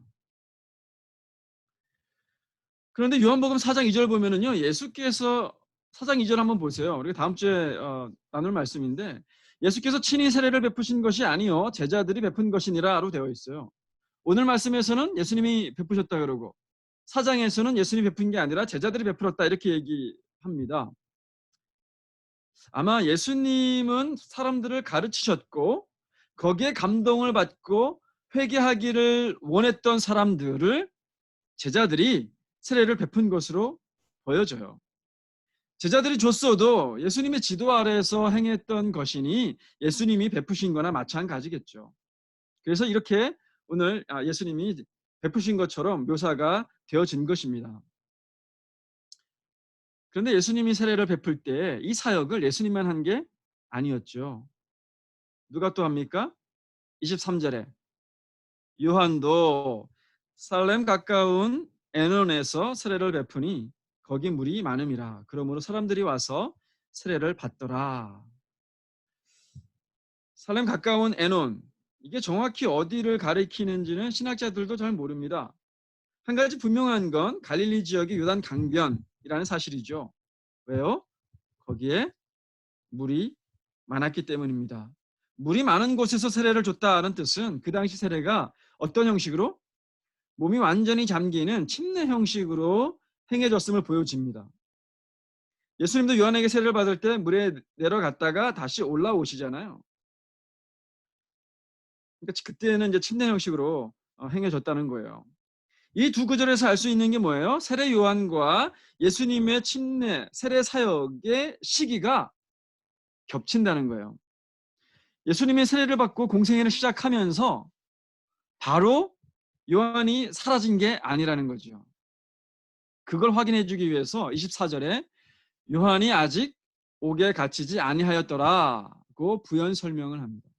그런데 요한복음 4장 2절 보면은요, 예수께서 4장 2절 한번 보세요. 우리가 다음 주에 나눌 말씀인데 예수께서 친히 세례를 베푸신 것이 아니요 제자들이 베푼 것이니라로 되어 있어요. 오늘 말씀에서는 예수님이 베푸셨다 그러고 4장에서는 예수님이 베푼 게 아니라 제자들이 베풀었다 이렇게 얘기합니다. 아마 예수님은 사람들을 가르치셨고 거기에 감동을 받고 회개하기를 원했던 사람들을 제자들이 세례를 베푼 것으로 보여져요. 제자들이 줬어도 예수님의 지도 아래에서 행했던 것이니 예수님이 베푸신 거나 마찬가지겠죠. 그래서 이렇게 오늘 예수님이 베푸신 것처럼 묘사가 되어진 것입니다. 그런데 예수님이 세례를 베풀 때 이 사역을 예수님만 한 게 아니었죠. 누가 또 합니까? 23절에 요한도 살렘 가까운 에논에서 세례를 베푸니 거기 물이 많음이라. 그러므로 사람들이 와서 세례를 받더라. 살렘 가까운 에논, 이게 정확히 어디를 가리키는지는 신학자들도 잘 모릅니다. 한 가지 분명한 건 갈릴리 지역의 요단 강변이라는 사실이죠. 왜요? 거기에 물이 많았기 때문입니다. 물이 많은 곳에서 세례를 줬다는 뜻은 그 당시 세례가 어떤 형식으로? 몸이 완전히 잠기는 침례 형식으로 행해졌음을 보여집니다. 예수님도 요한에게 세례를 받을 때 물에 내려갔다가 다시 올라오시잖아요. 그러니까 그때는 이제 침례 형식으로 행해졌다는 거예요. 이 두 구절에서 알 수 있는 게 뭐예요? 세례 요한과 예수님의 침례, 세례 사역의 시기가 겹친다는 거예요. 예수님이 세례를 받고 공생애를 시작하면서 바로 요한이 사라진 게 아니라는 거죠. 그걸 확인해 주기 위해서 24절에 요한이 아직 옥에 갇히지 아니하였더라고 부연 설명을 합니다.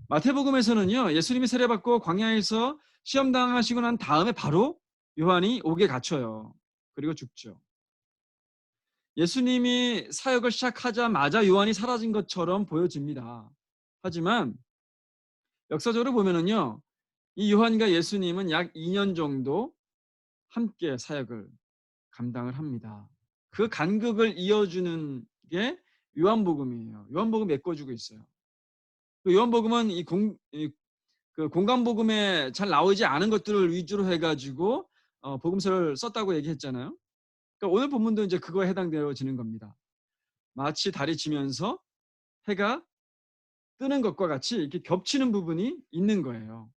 마태복음에서는요, 예수님이 세례받고 광야에서 시험당하시고 난 다음에 바로 요한이 옥에 갇혀요. 그리고 죽죠. 예수님이 사역을 시작하자마자 요한이 사라진 것처럼 보여집니다. 하지만 역사적으로 보면은요, 이 요한과 예수님은 약 2년 정도 함께 사역을 감당을 합니다. 그 간극을 이어주는 게 요한복음이에요. 요한복음 메꿔주고 있어요. 그 요한복음은 그 공간복음에 잘 나오지 않은 것들을 위주로 해가지고 복음서를 썼다고 얘기했잖아요. 그러니까 오늘 본문도 이제 그거에 해당되어지는 겁니다. 마치 달이 지면서 해가 뜨는 것과 같이 이렇게 겹치는 부분이 있는 거예요.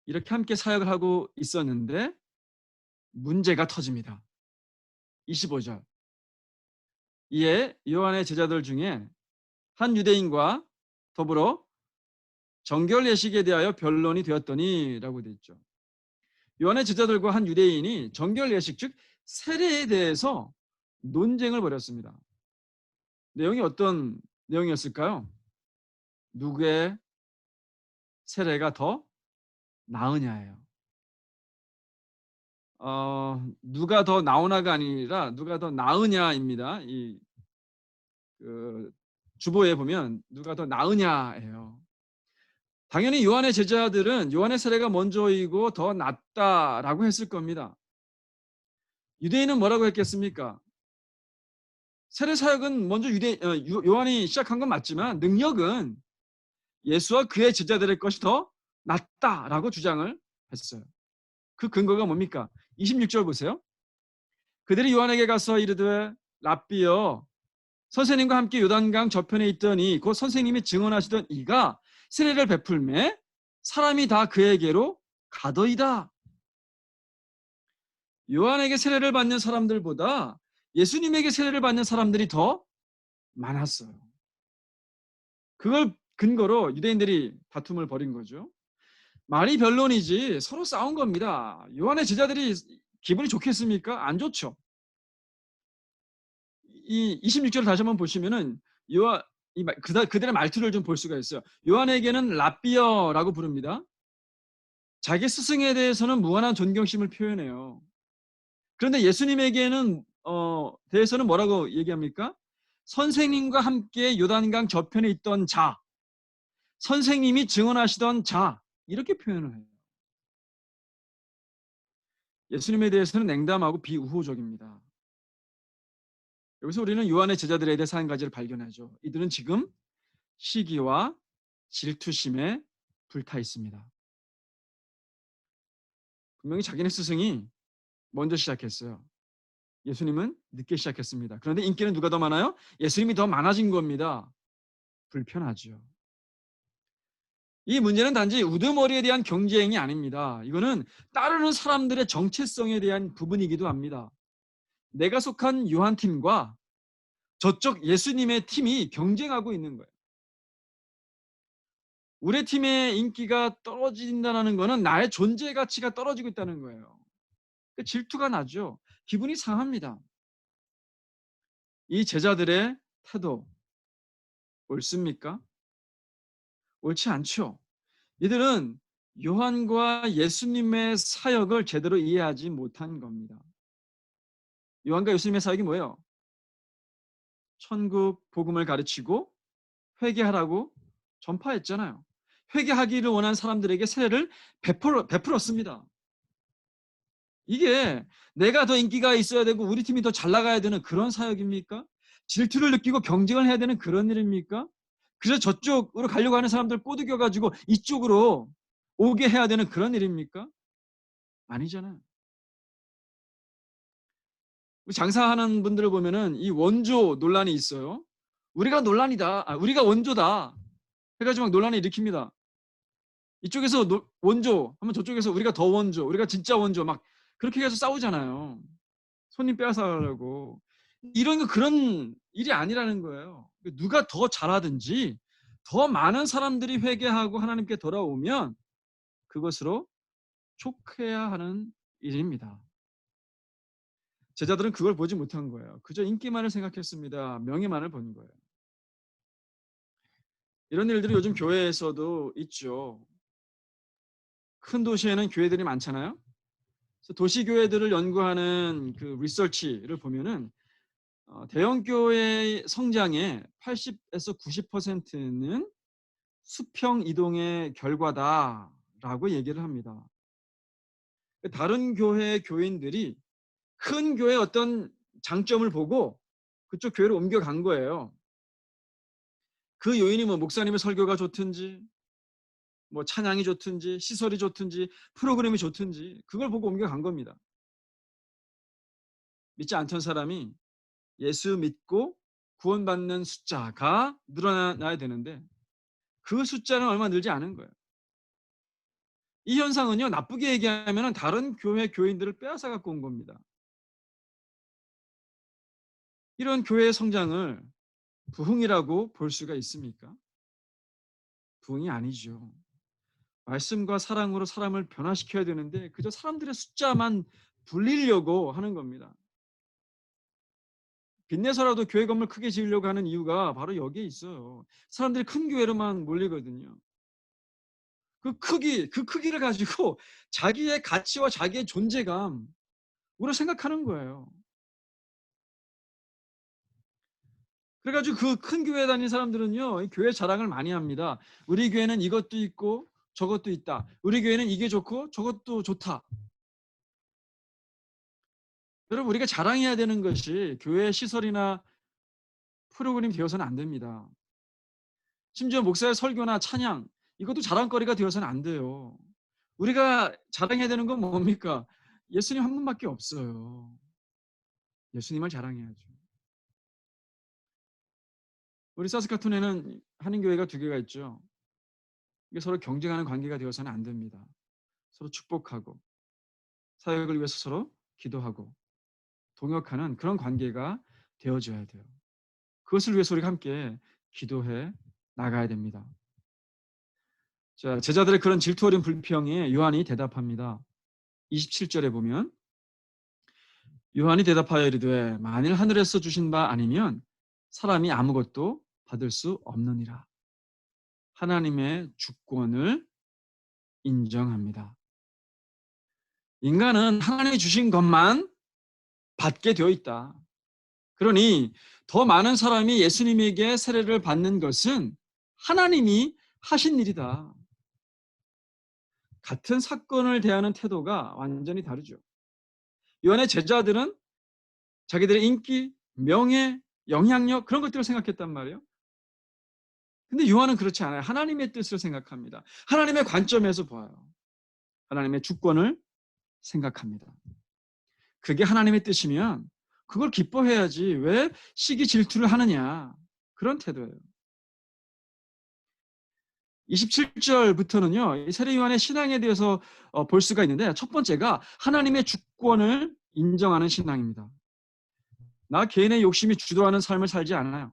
이렇게 함께 사역을 하고 있었는데 문제가 터집니다. 25절. 이에 요한의 제자들 중에 한 유대인과 더불어 정결 예식에 대하여 변론이 되었더니 라고 되어 있죠. 요한의 제자들과 한 유대인이 정결 예식, 즉 세례에 대해서 논쟁을 벌였습니다. 내용이 어떤 내용이었을까요? 누구의 세례가 더 나으냐예요. 누가 더 나오나가 아니라 누가 더 나으냐입니다. 주보에 보면 누가 더 나으냐예요. 당연히 요한의 제자들은 요한의 세례가 먼저이고 더 낫다라고 했을 겁니다. 유대인은 뭐라고 했겠습니까? 세례 사역은 먼저 요한이 시작한 건 맞지만 능력은 예수와 그의 제자들의 것이 더 낫다라고 주장을 했어요. 그 근거가 뭡니까? 26절 보세요. 그들이 요한에게 가서 이르되 랍비여 선생님과 함께 요단강 저편에 있더니 곧 선생님이 증언하시던 이가 세례를 베풀매 사람이 다 그에게로 가더이다. 요한에게 세례를 받는 사람들보다 예수님에게 세례를 받는 사람들이 더 많았어요. 그걸 근거로 유대인들이 다툼을 벌인 거죠. 말이 변론이지 서로 싸운 겁니다. 요한의 제자들이 기분이 좋겠습니까? 안 좋죠. 이 26절을 다시 한번 보시면은 그들의 말투를 좀 볼 수가 있어요. 요한에게는 랍비어라고 부릅니다. 자기 스승에 대해서는 무한한 존경심을 표현해요. 그런데 예수님에게는 대해서는 뭐라고 얘기합니까? 선생님과 함께 요단강 저편에 있던 자, 선생님이 증언하시던 자, 이렇게 표현을 해요. 예수님에 대해서는 냉담하고 비우호적입니다. 여기서 우리는 요한의 제자들에 대해서 한 가지를 발견하죠. 이들은 지금 시기와 질투심에 불타 있습니다. 분명히 자기네 스승이 먼저 시작했어요. 예수님은 늦게 시작했습니다. 그런데 인기는 누가 더 많아요? 예수님이 더 많아진 겁니다. 불편하죠. 이 문제는 단지 우두머리에 대한 경쟁이 아닙니다. 이거는 따르는 사람들의 정체성에 대한 부분이기도 합니다. 내가 속한 요한 팀과 저쪽 예수님의 팀이 경쟁하고 있는 거예요. 우리 팀의 인기가 떨어진다는 것은 나의 존재 가치가 떨어지고 있다는 거예요. 질투가 나죠. 기분이 상합니다. 이 제자들의 태도 옳습니까? 옳지 않죠. 이들은 요한과 예수님의 사역을 제대로 이해하지 못한 겁니다. 요한과 예수님의 사역이 뭐예요? 천국 복음을 가르치고 회개하라고 전파했잖아요. 회개하기를 원한 사람들에게 세례를 베풀었습니다. 이게 내가 더 인기가 있어야 되고 우리 팀이 더 잘 나가야 되는 그런 사역입니까? 질투를 느끼고 경쟁을 해야 되는 그런 일입니까? 그래서 저쪽으로 가려고 하는 사람들 꼬드겨가지고 이쪽으로 오게 해야 되는 그런 일입니까? 아니잖아요. 장사하는 분들을 보면은 이 원조 논란이 있어요. 우리가 논란이다. 우리가 원조다. 해가지고 막 논란을 일으킵니다. 이쪽에서 원조 하면 저쪽에서 우리가 더 원조, 우리가 진짜 원조 막 그렇게 해서 싸우잖아요. 손님 빼앗아가려고. 이런 거 그런 일이 아니라는 거예요. 누가 더 잘하든지 더 많은 사람들이 회개하고 하나님께 돌아오면 그것으로 촉해야 하는 일입니다. 제자들은 그걸 보지 못한 거예요. 그저 인기만을 생각했습니다. 명예만을 본 거예요. 이런 일들이 요즘 교회에서도 있죠. 큰 도시에는 교회들이 많잖아요. 그래서 도시교회들을 연구하는 그 리서치를 보면은 대형 교회의 성장의 80에서 90%는 수평 이동의 결과다라고 얘기를 합니다. 다른 교회 교인들이 큰 교회의 어떤 장점을 보고 그쪽 교회로 옮겨간 거예요. 그 요인이 뭐 목사님의 설교가 좋든지 뭐 찬양이 좋든지 시설이 좋든지 프로그램이 좋든지 그걸 보고 옮겨간 겁니다. 믿지 않던 사람이 예수 믿고 구원받는 숫자가 늘어나야 되는데 그 숫자는 얼마 늘지 않은 거예요. 이 현상은요, 나쁘게 얘기하면 다른 교회 교인들을 빼앗아 갖고 온 겁니다. 이런 교회의 성장을 부흥이라고 볼 수가 있습니까? 부흥이 아니죠. 말씀과 사랑으로 사람을 변화시켜야 되는데 그저 사람들의 숫자만 불리려고 하는 겁니다. 빚내서라도 교회 건물 크게 지으려고 하는 이유가 바로 여기에 있어요. 사람들이 큰 교회로만 몰리거든요. 그 크기를 가지고 자기의 가치와 자기의 존재감으로 생각하는 거예요. 그래가지고 그 큰 교회 다니는 사람들은요, 교회 자랑을 많이 합니다. 우리 교회는 이것도 있고 저것도 있다. 우리 교회는 이게 좋고 저것도 좋다. 여러분, 우리가 자랑해야 되는 것이 교회 시설이나 프로그램이 되어서는 안 됩니다. 심지어 목사의 설교나 찬양, 이것도 자랑거리가 되어서는 안 돼요. 우리가 자랑해야 되는 건 뭡니까? 예수님 한 분밖에 없어요. 예수님을 자랑해야죠. 우리 사스카툰에는 한인교회가 2개가 있죠. 이게 서로 경쟁하는 관계가 되어서는 안 됩니다. 서로 축복하고 사역을 위해서 서로 기도하고 동역하는 그런 관계가 되어줘야 돼요. 그것을 위해서 우리가 함께 기도해 나가야 됩니다. 자, 제자들의 그런 질투 어린 불평에 요한이 대답합니다. 27절에 보면 요한이 대답하여 이르되 만일 하늘에서 주신 바 아니면 사람이 아무것도 받을 수 없느니라. 하나님의 주권을 인정합니다. 인간은 하나님이 주신 것만 받게 되어 있다. 그러니 더 많은 사람이 예수님에게 세례를 받는 것은 하나님이 하신 일이다. 같은 사건을 대하는 태도가 완전히 다르죠. 요한의 제자들은 자기들의 인기, 명예, 영향력 그런 것들을 생각했단 말이에요. 근데 요한은 그렇지 않아요. 하나님의 뜻을 생각합니다. 하나님의 관점에서 봐요. 하나님의 주권을 생각합니다. 그게 하나님의 뜻이면 그걸 기뻐해야지 왜 시기 질투를 하느냐. 그런 태도예요. 27절부터는요. 세례 요한의 신앙에 대해서 볼 수가 있는데 첫 번째가 하나님의 주권을 인정하는 신앙입니다. 나 개인의 욕심이 주도하는 삶을 살지 않아요.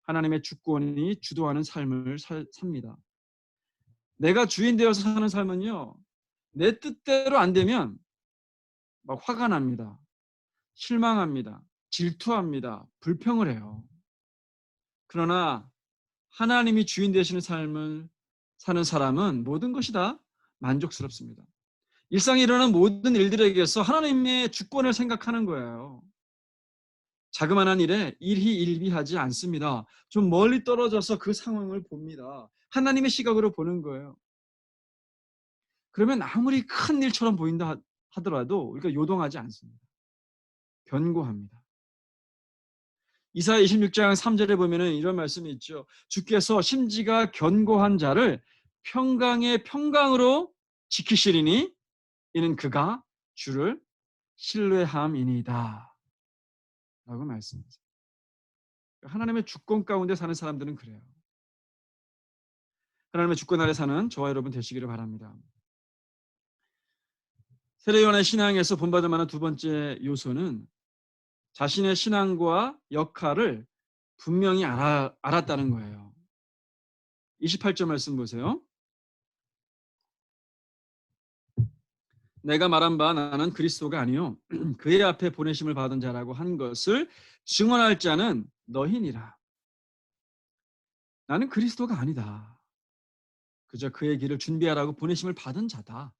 하나님의 주권이 주도하는 삶을 삽니다. 내가 주인 되어서 사는 삶은요. 내 뜻대로 안 되면 막 화가 납니다. 실망합니다. 질투합니다. 불평을 해요. 그러나 하나님이 주인 되시는 삶을 사는 사람은 모든 것이 다 만족스럽습니다. 일상에 일어나는 모든 일들에게서 하나님의 주권을 생각하는 거예요. 자그마한 일에 일희일비하지 않습니다. 좀 멀리 떨어져서 그 상황을 봅니다. 하나님의 시각으로 보는 거예요. 그러면 아무리 큰 일처럼 보인다 하더라도 우리가 요동하지 않습니다. 견고합니다. 이사야 26장 3절에 보면은 이런 말씀이 있죠. 주께서 심지가 견고한 자를 평강의 평강으로 지키시리니 이는 그가 주를 신뢰함이니이다. 라고 말씀하세요. 하나님의 주권 가운데 사는 사람들은 그래요. 하나님의 주권 아래 사는 저와 여러분 되시기를 바랍니다. 세례요한의 신앙에서 본받을 만한 두 번째 요소는 자신의 신앙과 역할을 분명히 알았다는 거예요. 28절 말씀 보세요. 내가 말한 바 나는 그리스도가 아니요 그의 앞에 보내심을 받은 자라고 한 것을 증언할 자는 너희니라. 나는 그리스도가 아니다. 그저 그의 길을 준비하라고 보내심을 받은 자다.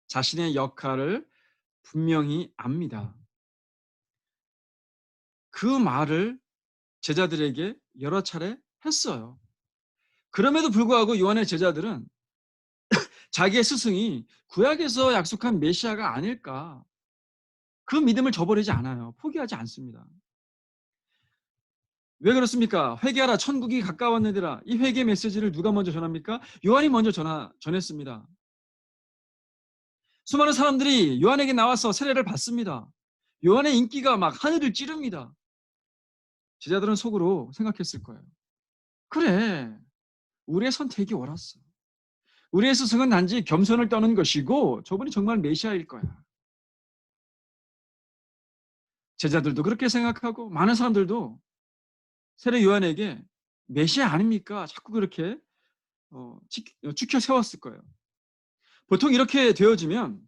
자신의 역할을 분명히 압니다. 그 말을 제자들에게 여러 차례 했어요. 그럼에도 불구하고 요한의 제자들은 자기의 스승이 구약에서 약속한 메시아가 아닐까, 그 믿음을 저버리지 않아요. 포기하지 않습니다. 왜 그렇습니까? 회개하라, 천국이 가까웠느니라. 이 회개 메시지를 누가 먼저 전합니까? 요한이 먼저 전했습니다. 수많은 사람들이 요한에게 나와서 세례를 받습니다. 요한의 인기가 막 하늘을 찌릅니다. 제자들은 속으로 생각했을 거예요. 그래, 우리의 선택이 옳았어. 우리의 스승은 단지 겸손을 떠는 것이고 저분이 정말 메시아일 거야. 제자들도 그렇게 생각하고 많은 사람들도 세례 요한에게 메시아 아닙니까? 자꾸 그렇게 축혀 세웠을 거예요. 보통 이렇게 되어지면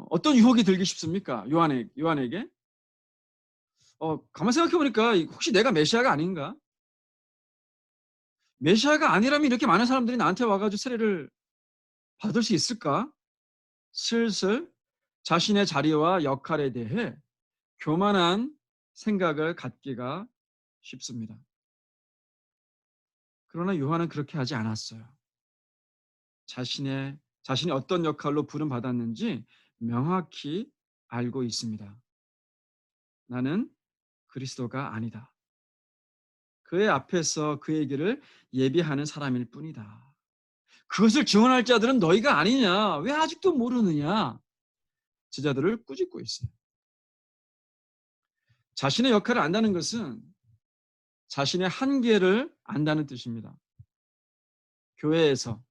어떤 유혹이 들기 쉽습니까? 요한에게? 가만 생각해 보니까 혹시 내가 메시아가 아닌가? 메시아가 아니라면 이렇게 많은 사람들이 나한테 와가지고 세례를 받을 수 있을까? 슬슬 자신의 자리와 역할에 대해 교만한 생각을 갖기가 쉽습니다. 그러나 요한은 그렇게 하지 않았어요. 자신이 어떤 역할로 부름받았는지 명확히 알고 있습니다. 나는 그리스도가 아니다. 그의 앞에서 그의 길을 예비하는 사람일 뿐이다. 그것을 증언할 자들은 너희가 아니냐? 왜 아직도 모르느냐? 제자들을 꾸짖고 있어요. 자신의 역할을 안다는 것은 자신의 한계를 안다는 뜻입니다. 교회에서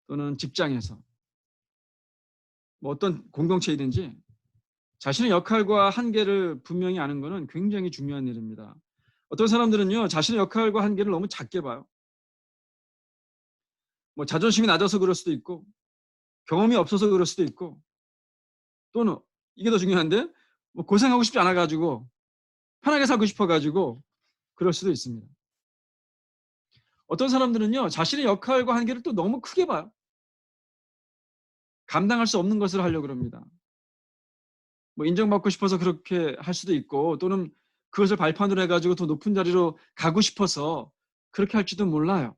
또는 직장에서 어떤 공동체이든지 자신의 역할과 한계를 분명히 아는 것은 굉장히 중요한 일입니다. 어떤 사람들은요, 자신의 역할과 한계를 너무 작게 봐요. 자존심이 낮아서 그럴 수도 있고, 경험이 없어서 그럴 수도 있고, 또는 이게 더 중요한데, 고생하고 싶지 않아가지고, 편하게 살고 싶어가지고, 그럴 수도 있습니다. 어떤 사람들은요, 자신의 역할과 한계를 또 너무 크게 봐요. 감당할 수 없는 것을 하려고 합니다. 인정받고 싶어서 그렇게 할 수도 있고, 또는 그것을 발판으로 해가지고 더 높은 자리로 가고 싶어서 그렇게 할지도 몰라요.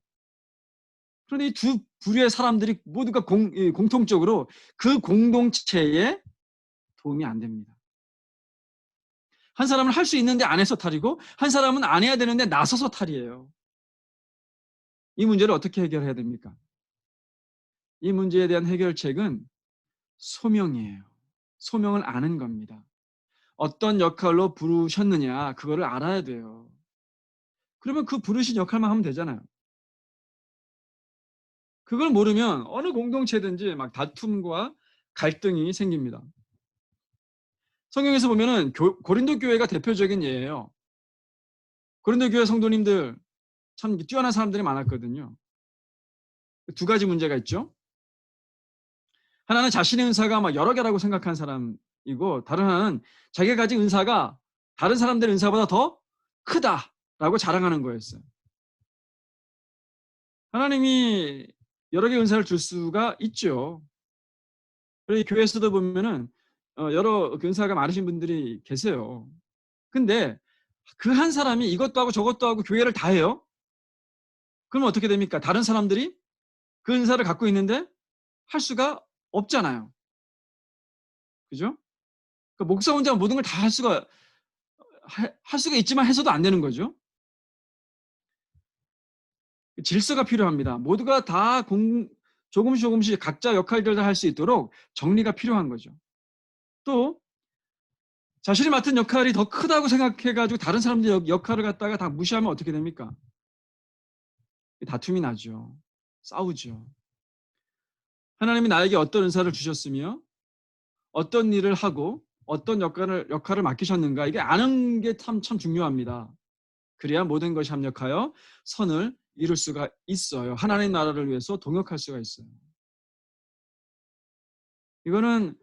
그런데 이 두 부류의 사람들이 모두가 공통적으로 그 공동체에 도움이 안 됩니다. 한 사람은 할 수 있는데 안 해서 탈이고, 한 사람은 안 해야 되는데 나서서 탈이에요. 이 문제를 어떻게 해결해야 됩니까? 이 문제에 대한 해결책은 소명이에요. 소명을 아는 겁니다. 어떤 역할로 부르셨느냐, 그거를 알아야 돼요. 그러면 그 부르신 역할만 하면 되잖아요. 그걸 모르면 어느 공동체든지 막 다툼과 갈등이 생깁니다. 성경에서 보면은 고린도 교회가 대표적인 예예요. 고린도 교회 성도님들 참 뛰어난 사람들이 많았거든요. 두 가지 문제가 있죠. 하나는 자신의 은사가 막 여러 개라고 생각한 사람이고, 다른 하나는 자기가 가진 은사가 다른 사람들의 은사보다 더 크다라고 자랑하는 거였어요. 하나님이 여러 개의 은사를 줄 수가 있죠. 그리고 교회에서도 보면은 여러 은사가 많으신 분들이 계세요. 근데 그 한 사람이 이것도 하고 저것도 하고 교회를 다 해요? 그러면 어떻게 됩니까? 다른 사람들이 그 은사를 갖고 있는데 할 수가 없잖아요. 그죠? 그러니까 목사 혼자 모든 걸 다 할 수가 있지만 해서도 안 되는 거죠. 질서가 필요합니다. 모두가 다 조금씩 각자 역할들을 할 수 있도록 정리가 필요한 거죠. 또 자신이 맡은 역할이 더 크다고 생각해가지고 다른 사람들 역할을 갖다가 다 무시하면 어떻게 됩니까? 다툼이 나죠. 싸우죠. 하나님이 나에게 어떤 은사를 주셨으며 어떤 일을 하고 어떤 역할을 맡기셨는가, 이게 아는 게 참 중요합니다. 그래야 모든 것이 합력하여 선을 이룰 수가 있어요. 하나님의 나라를 위해서 동역할 수가 있어요. 이거는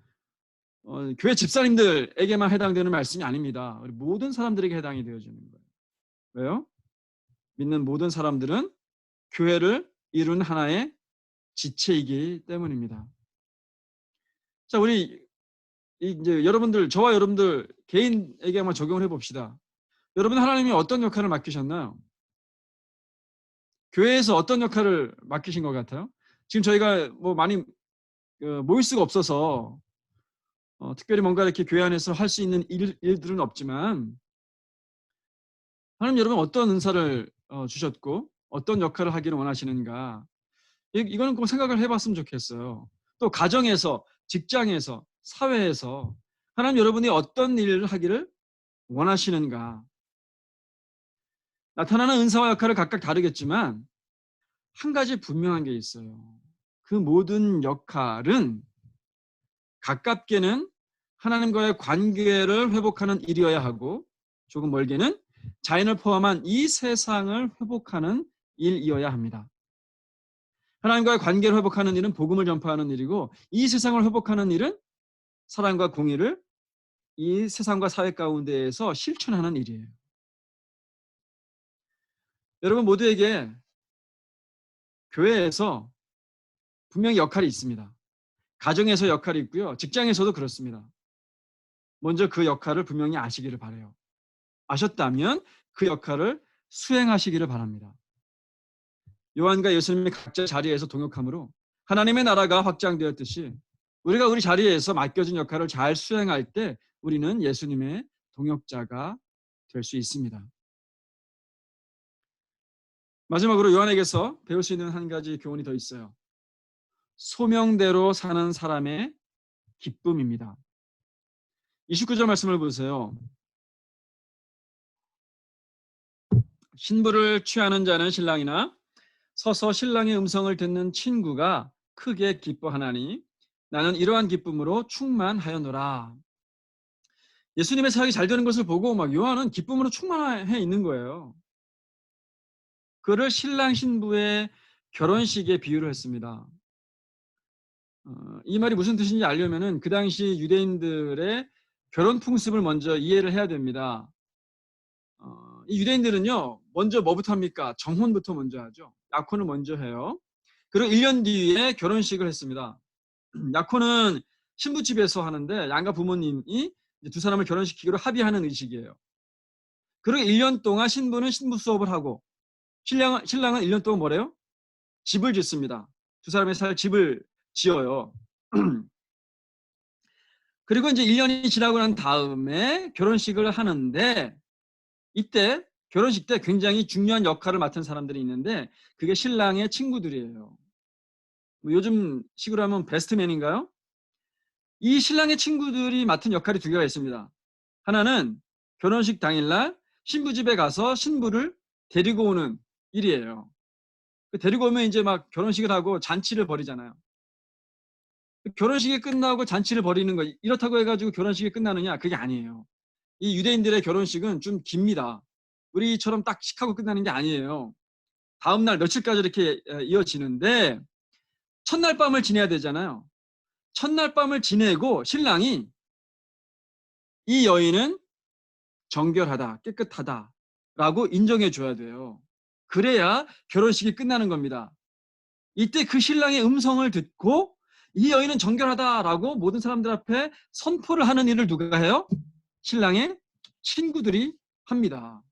교회 집사님들에게만 해당되는 말씀이 아닙니다. 우리 모든 사람들에게 해당이 되어지는 거예요. 왜요? 믿는 모든 사람들은 교회를 이루는 하나의 지체이기 때문입니다. 자, 우리 이제 저와 여러분들 개인에게 한번 적용을 해봅시다. 여러분, 하나님이 어떤 역할을 맡기셨나요? 교회에서 어떤 역할을 맡기신 것 같아요? 지금 저희가 뭐 많이 모일 수가 없어서 특별히 뭔가 이렇게 교회 안에서 할 수 있는 일들은 없지만, 하나님 여러분 어떤 은사를 주셨고 어떤 역할을 하기를 원하시는가, 이거는 꼭 생각을 해봤으면 좋겠어요. 또 가정에서, 직장에서, 사회에서 하나님 여러분이 어떤 일을 하기를 원하시는가. 나타나는 은사와 역할을 각각 다르겠지만 한 가지 분명한 게 있어요. 그 모든 역할은 가깝게는 하나님과의 관계를 회복하는 일이어야 하고, 조금 멀게는 자연을 포함한 이 세상을 회복하는 일이어야 합니다. 하나님과의 관계를 회복하는 일은 복음을 전파하는 일이고, 이 세상을 회복하는 일은 사랑과 공의를 이 세상과 사회 가운데에서 실천하는 일이에요. 여러분 모두에게 교회에서 분명히 역할이 있습니다. 가정에서 역할이 있고요. 직장에서도 그렇습니다. 먼저 그 역할을 분명히 아시기를 바라요. 아셨다면 그 역할을 수행하시기를 바랍니다. 요한과 예수님이 각자 자리에서 동역함으로 하나님의 나라가 확장되었듯이 우리가 우리 자리에서 맡겨진 역할을 잘 수행할 때 우리는 예수님의 동역자가 될 수 있습니다. 마지막으로 요한에게서 배울 수 있는 한 가지 교훈이 더 있어요. 소명대로 사는 사람의 기쁨입니다. 29절 말씀을 보세요. 신부를 취하는 자는 신랑이나 서서 신랑의 음성을 듣는 친구가 크게 기뻐하나니 나는 이러한 기쁨으로 충만하였노라. 예수님의 사역이 잘 되는 것을 보고 막 요한은 기쁨으로 충만해 있는 거예요. 그를 신랑 신부의 결혼식에 비유를 했습니다. 이 말이 무슨 뜻인지 알려면은 그 당시 유대인들의 결혼 풍습을 먼저 이해를 해야 됩니다. 이 유대인들은요, 먼저 뭐부터 합니까? 정혼부터 먼저 하죠. 약혼을 먼저 해요. 그리고 1년 뒤에 결혼식을 했습니다. 약혼은 신부집에서 하는데 양가 부모님이 두 사람을 결혼시키기로 합의하는 의식이에요. 그리고 1년 동안 신부는 신부 수업을 하고 신랑은 1년 동안 뭐래요? 집을 짓습니다. 두 사람이 살 집을 지어요. 그리고 이제 1년이 지나고 난 다음에 결혼식을 하는데, 이때 결혼식 때 굉장히 중요한 역할을 맡은 사람들이 있는데 그게 신랑의 친구들이에요. 뭐 요즘 식으로 하면 베스트맨인가요? 이 신랑의 친구들이 맡은 역할이 두 개가 있습니다. 하나는 결혼식 당일날 신부 집에 가서 신부를 데리고 오는 일이에요. 데리고 오면 이제 막 결혼식을 하고 잔치를 벌이잖아요. 결혼식이 끝나고 잔치를 벌이는 거, 이렇다고 해가지고 결혼식이 끝나느냐? 그게 아니에요. 이 유대인들의 결혼식은 좀 깁니다. 우리처럼 딱 칙하고 끝나는 게 아니에요. 다음날 며칠까지 이렇게 이어지는데 첫날 밤을 지내야 되잖아요. 첫날 밤을 지내고 신랑이 이 여인은 정결하다, 깨끗하다라고 인정해 줘야 돼요. 그래야 결혼식이 끝나는 겁니다. 이때 그 신랑의 음성을 듣고 이 여인은 정결하다라고 모든 사람들 앞에 선포를 하는 일을 누가 해요? 신랑의 친구들이 합니다.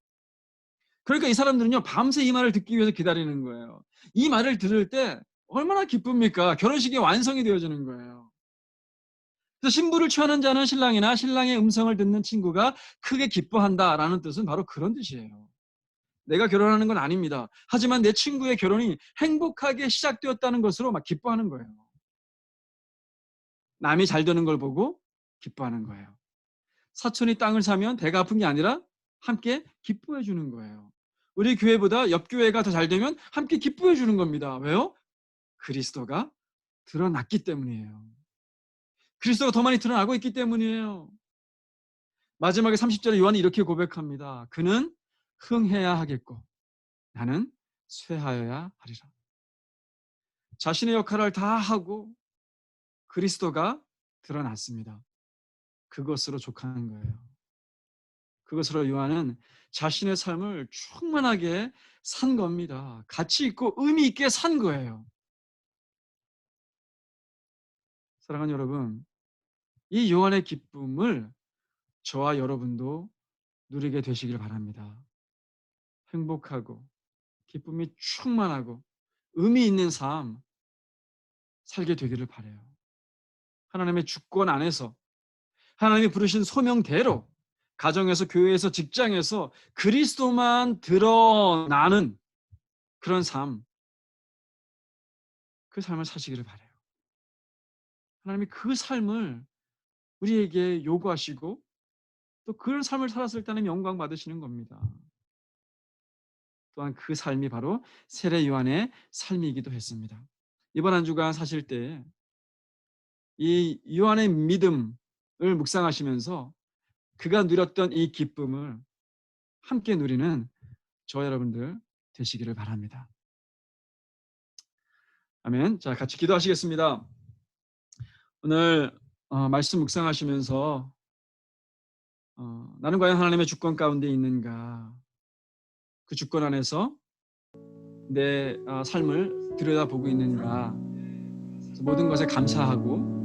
그러니까 이 사람들은요, 밤새 이 말을 듣기 위해서 기다리는 거예요. 이 말을 들을 때 얼마나 기쁩니까? 결혼식이 완성이 되어지는 거예요. 그래서 신부를 취하는 자는 신랑이나 신랑의 음성을 듣는 친구가 크게 기뻐한다라는 뜻은 바로 그런 뜻이에요. 내가 결혼하는 건 아닙니다. 하지만 내 친구의 결혼이 행복하게 시작되었다는 것으로 막 기뻐하는 거예요. 남이 잘 되는 걸 보고 기뻐하는 거예요. 사촌이 땅을 사면 배가 아픈 게 아니라 함께 기뻐해 주는 거예요. 우리 교회보다 옆 교회가 더 잘 되면 함께 기뻐해 주는 겁니다. 왜요? 그리스도가 드러났기 때문이에요. 그리스도가 더 많이 드러나고 있기 때문이에요. 마지막에 30절에 요한이 이렇게 고백합니다. 그는 흥해야 하겠고 나는 쇠하여야 하리라. 자신의 역할을 다 하고 그리스도가 드러났습니다. 그것으로 족하는 거예요. 그것으로 요한은 자신의 삶을 충만하게 산 겁니다. 가치 있고 의미 있게 산 거예요. 사랑하는 여러분, 이 요한의 기쁨을 저와 여러분도 누리게 되시길 바랍니다. 행복하고 기쁨이 충만하고 의미 있는 삶 살게 되기를 바라요. 하나님의 주권 안에서 하나님이 부르신 소명대로 가정에서 교회에서 직장에서 그리스도만 드러나는 그런 삶, 그 삶을 사시기를 바라요. 하나님이 그 삶을 우리에게 요구하시고 또 그런 삶을 살았을 때는 영광 받으시는 겁니다. 또한 그 삶이 바로 세례 요한의 삶이기도 했습니다. 이번 한 주간 사실 때 이 요한의 믿음을 묵상하시면서 그가 누렸던 이 기쁨을 함께 누리는 저와 여러분들 되시기를 바랍니다. 아멘. 자, 같이 기도하시겠습니다. 오늘 말씀 묵상하시면서 나는 과연 하나님의 주권 가운데 있는가? 그 주권 안에서 내 삶을 들여다보고 있는가? 모든 것에 감사하고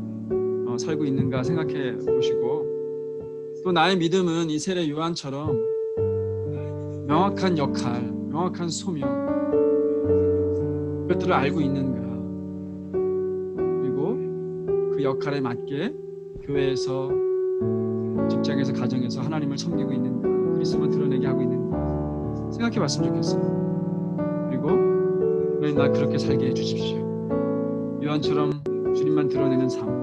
살고 있는가 생각해 보시고 또 나의 믿음은 이 세례 요한처럼 명확한 역할, 명확한 소명 그것들을 알고 있는가? 그리고 그 역할에 맞게 교회에서 직장에서 가정에서 하나님을 섬기고 있는가? 그리스도만 드러내게 하고 있는가? 생각해 봤으면 좋겠어요. 그리고 하나님 나 그렇게 살게 해주십시오. 요한처럼 주님만 드러내는 삶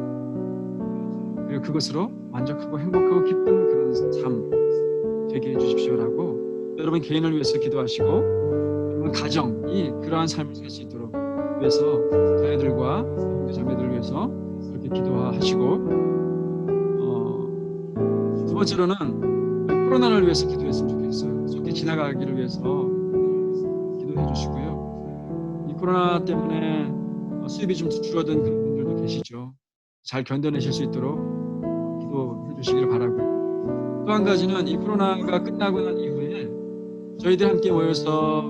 그리고 그것으로 만족하고 행복하고 기쁜 그런 삶 되게 해주십시오라고 여러분 개인을 위해서 기도하시고 여러분 가정이 그러한 삶을 살 수 있도록 위해서 자녀들과 자매들을 위해서 그렇게 기도하시고 두 번째로는 코로나를 위해서 기도했으면 좋겠어요. 좋게 지나가기를 위해서 기도해 주시고요. 이 코로나 때문에 수입이 좀 줄어든 그런 분들도 계시죠. 잘 견뎌내실 수 있도록 기도해 주시기를 바라고요. 또 한 가지는 이 코로나가 끝나고 난 이후에 저희들 함께 모여서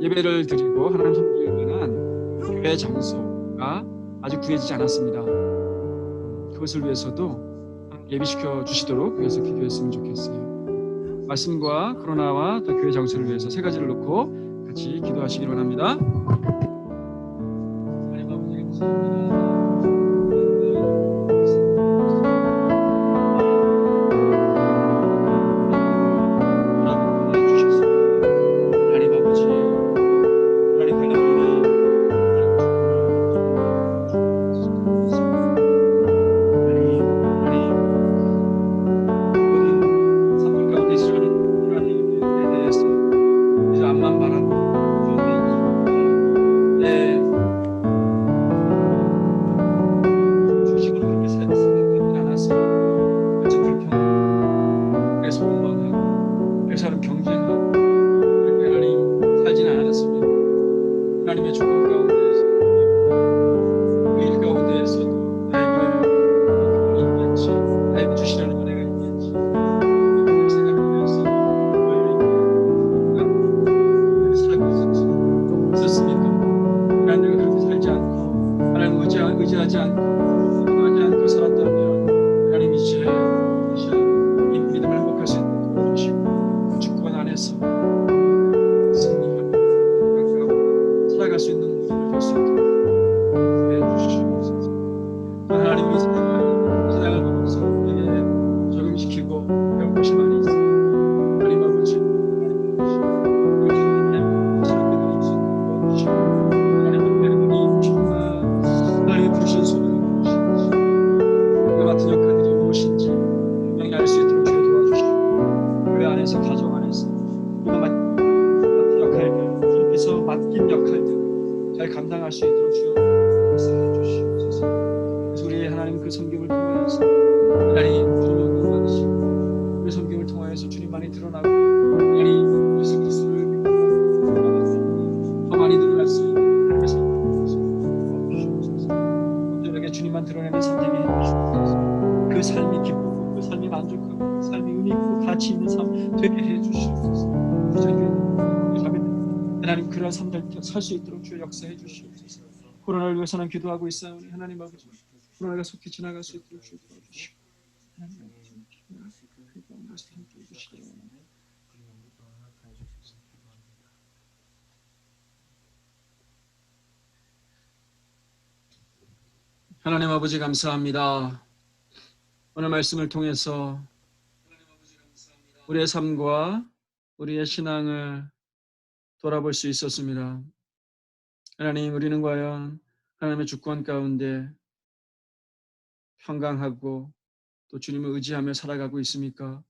예배를 드리고 하나님 섬길 만한 교회 장소가 아직 구해지지 않았습니다. 그것을 위해서도 예비시켜 주시도록 위해서 기도했으면 좋겠어요. 말씀과 코로나와 또 교회 장소를 위해서 세 가지를 놓고 같이 기도하시기를 원합니다. 하나님 아버지 감사합니다. 성경을 통하여서 하나님 주님 영광 받으시고 우리 성경을 통하여서 주님만이 드러나고 하나님 예수 그리스도를 더 많이 드러날 수 있는 하나님의 삶을 주시옵소서. 온전하게 주님만 드러내는 삶 되게 해주시옵소서. 그 삶이 기쁘고 그 삶이 만족하고 그 삶이 의미 있고 가치 있는 삶 되게 해주시옵소서. 하나님 그러한 삶들 살 수 있도록 주여 역사해 주시옵소서. 코로나를 위해서는 기도하고 있사오니 하나님 아버지 코로나가 속히 지나갈 수 있도록 주여 도와주시고 하나님 아버지 그 가운데서 함께 해주시기 바랍니다. 하나님 아버지 감사합니다. 오늘 말씀을 통해서 우리의 삶과 우리의 신앙을 돌아볼 수 있었습니다. 하나님, 우리는 과연 하나님의 주권 가운데 평강하고 또 주님을 의지하며 살아가고 있습니까?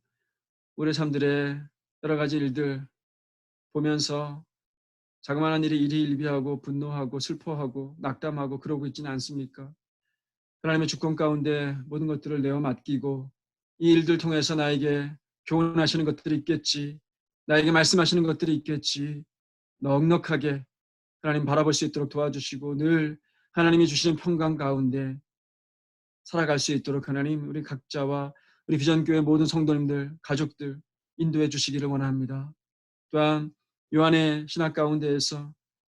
우리 삶들의 여러 가지 일들 보면서 자그마한 일이 일희일비하고 분노하고 슬퍼하고 낙담하고 그러고 있지는 않습니까? 하나님의 주권 가운데 모든 것들을 내어 맡기고 이 일들 통해서 나에게 교훈하시는 것들이 있겠지, 나에게 말씀하시는 것들이 있겠지, 넉넉하게 하나님 바라볼 수 있도록 도와주시고 늘 하나님이 주시는 평강 가운데 살아갈 수 있도록 하나님 우리 각자와 우리 비전교회 모든 성도님들, 가족들 인도해 주시기를 원합니다. 또한 요한의 신학 가운데에서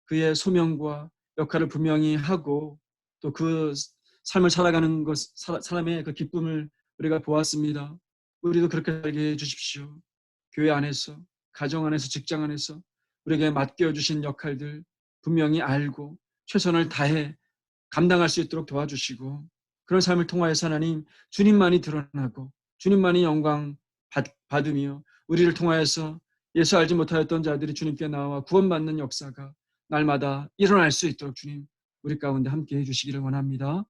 그의 소명과 역할을 분명히 하고 또 그 삶을 살아가는 것, 사람의 그 기쁨을 우리가 보았습니다. 우리도 그렇게 살게 해 주십시오. 교회 안에서, 가정 안에서, 직장 안에서 우리에게 맡겨주신 역할들 분명히 알고 최선을 다해 감당할 수 있도록 도와주시고 그런 삶을 통하여서 하나님 주님만이 드러나고 주님만이 영광 받으며 우리를 통하여서 예수 알지 못하였던 자들이 주님께 나와 구원받는 역사가 날마다 일어날 수 있도록 주님 우리 가운데 함께 해주시기를 원합니다.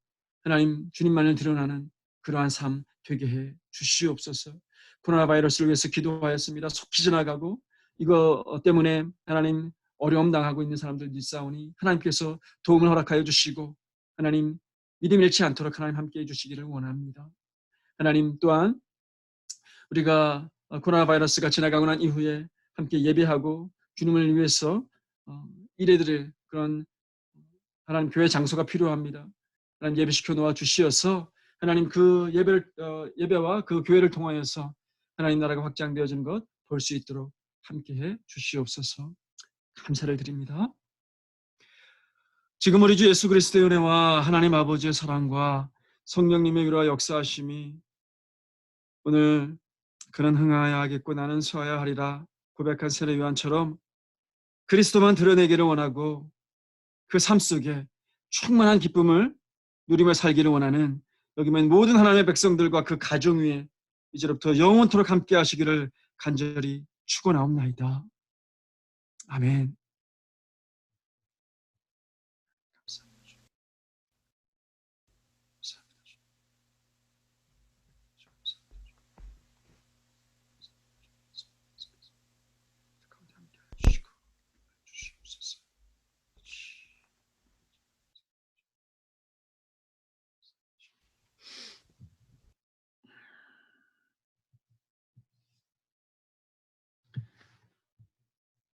하나님 주님만을 드러나는 그러한 삶 되게 해 주시옵소서. 코로나 바이러스를 위해서 기도하였습니다. 속히 지나가고 이거 때문에 하나님 어려움 당하고 있는 사람들 있사오니 하나님께서 도움을 허락하여 주시고 하나님 믿음 잃지 않도록 하나님 함께해 주시기를 원합니다. 하나님 또한 우리가 코로나 바이러스가 지나가고 난 이후에 함께 예배하고 주님을 위해서 일해드릴 그런 하나님 교회 장소가 필요합니다. 하나님 예배시켜 놓아 주시어서 하나님 그 예배와 그 교회를 통하여서 하나님 나라가 확장되어지는 것 볼 수 있도록 함께해 주시옵소서. 감사를 드립니다. 지금 우리 주 예수 그리스도의 은혜와 하나님 아버지의 사랑과 성령님의 위로와 역사하심이 오늘 그는 흥하여야 하겠고 나는 서야 하리라 고백한 세례 요한처럼 그리스도만 드러내기를 원하고 그 삶 속에 충만한 기쁨을 누리며 살기를 원하는 여기 있는 모든 하나님의 백성들과 그 가정 위에 이제부터 영원토록 함께 하시기를 간절히 축원하옵나이다. 아멘.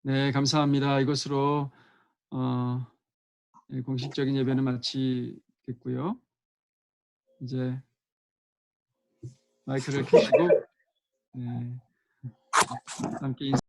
네, 감사합니다. 이것으로 공식적인 예배는 마치겠고요. 이제 마이크를 켜시고 함께 인사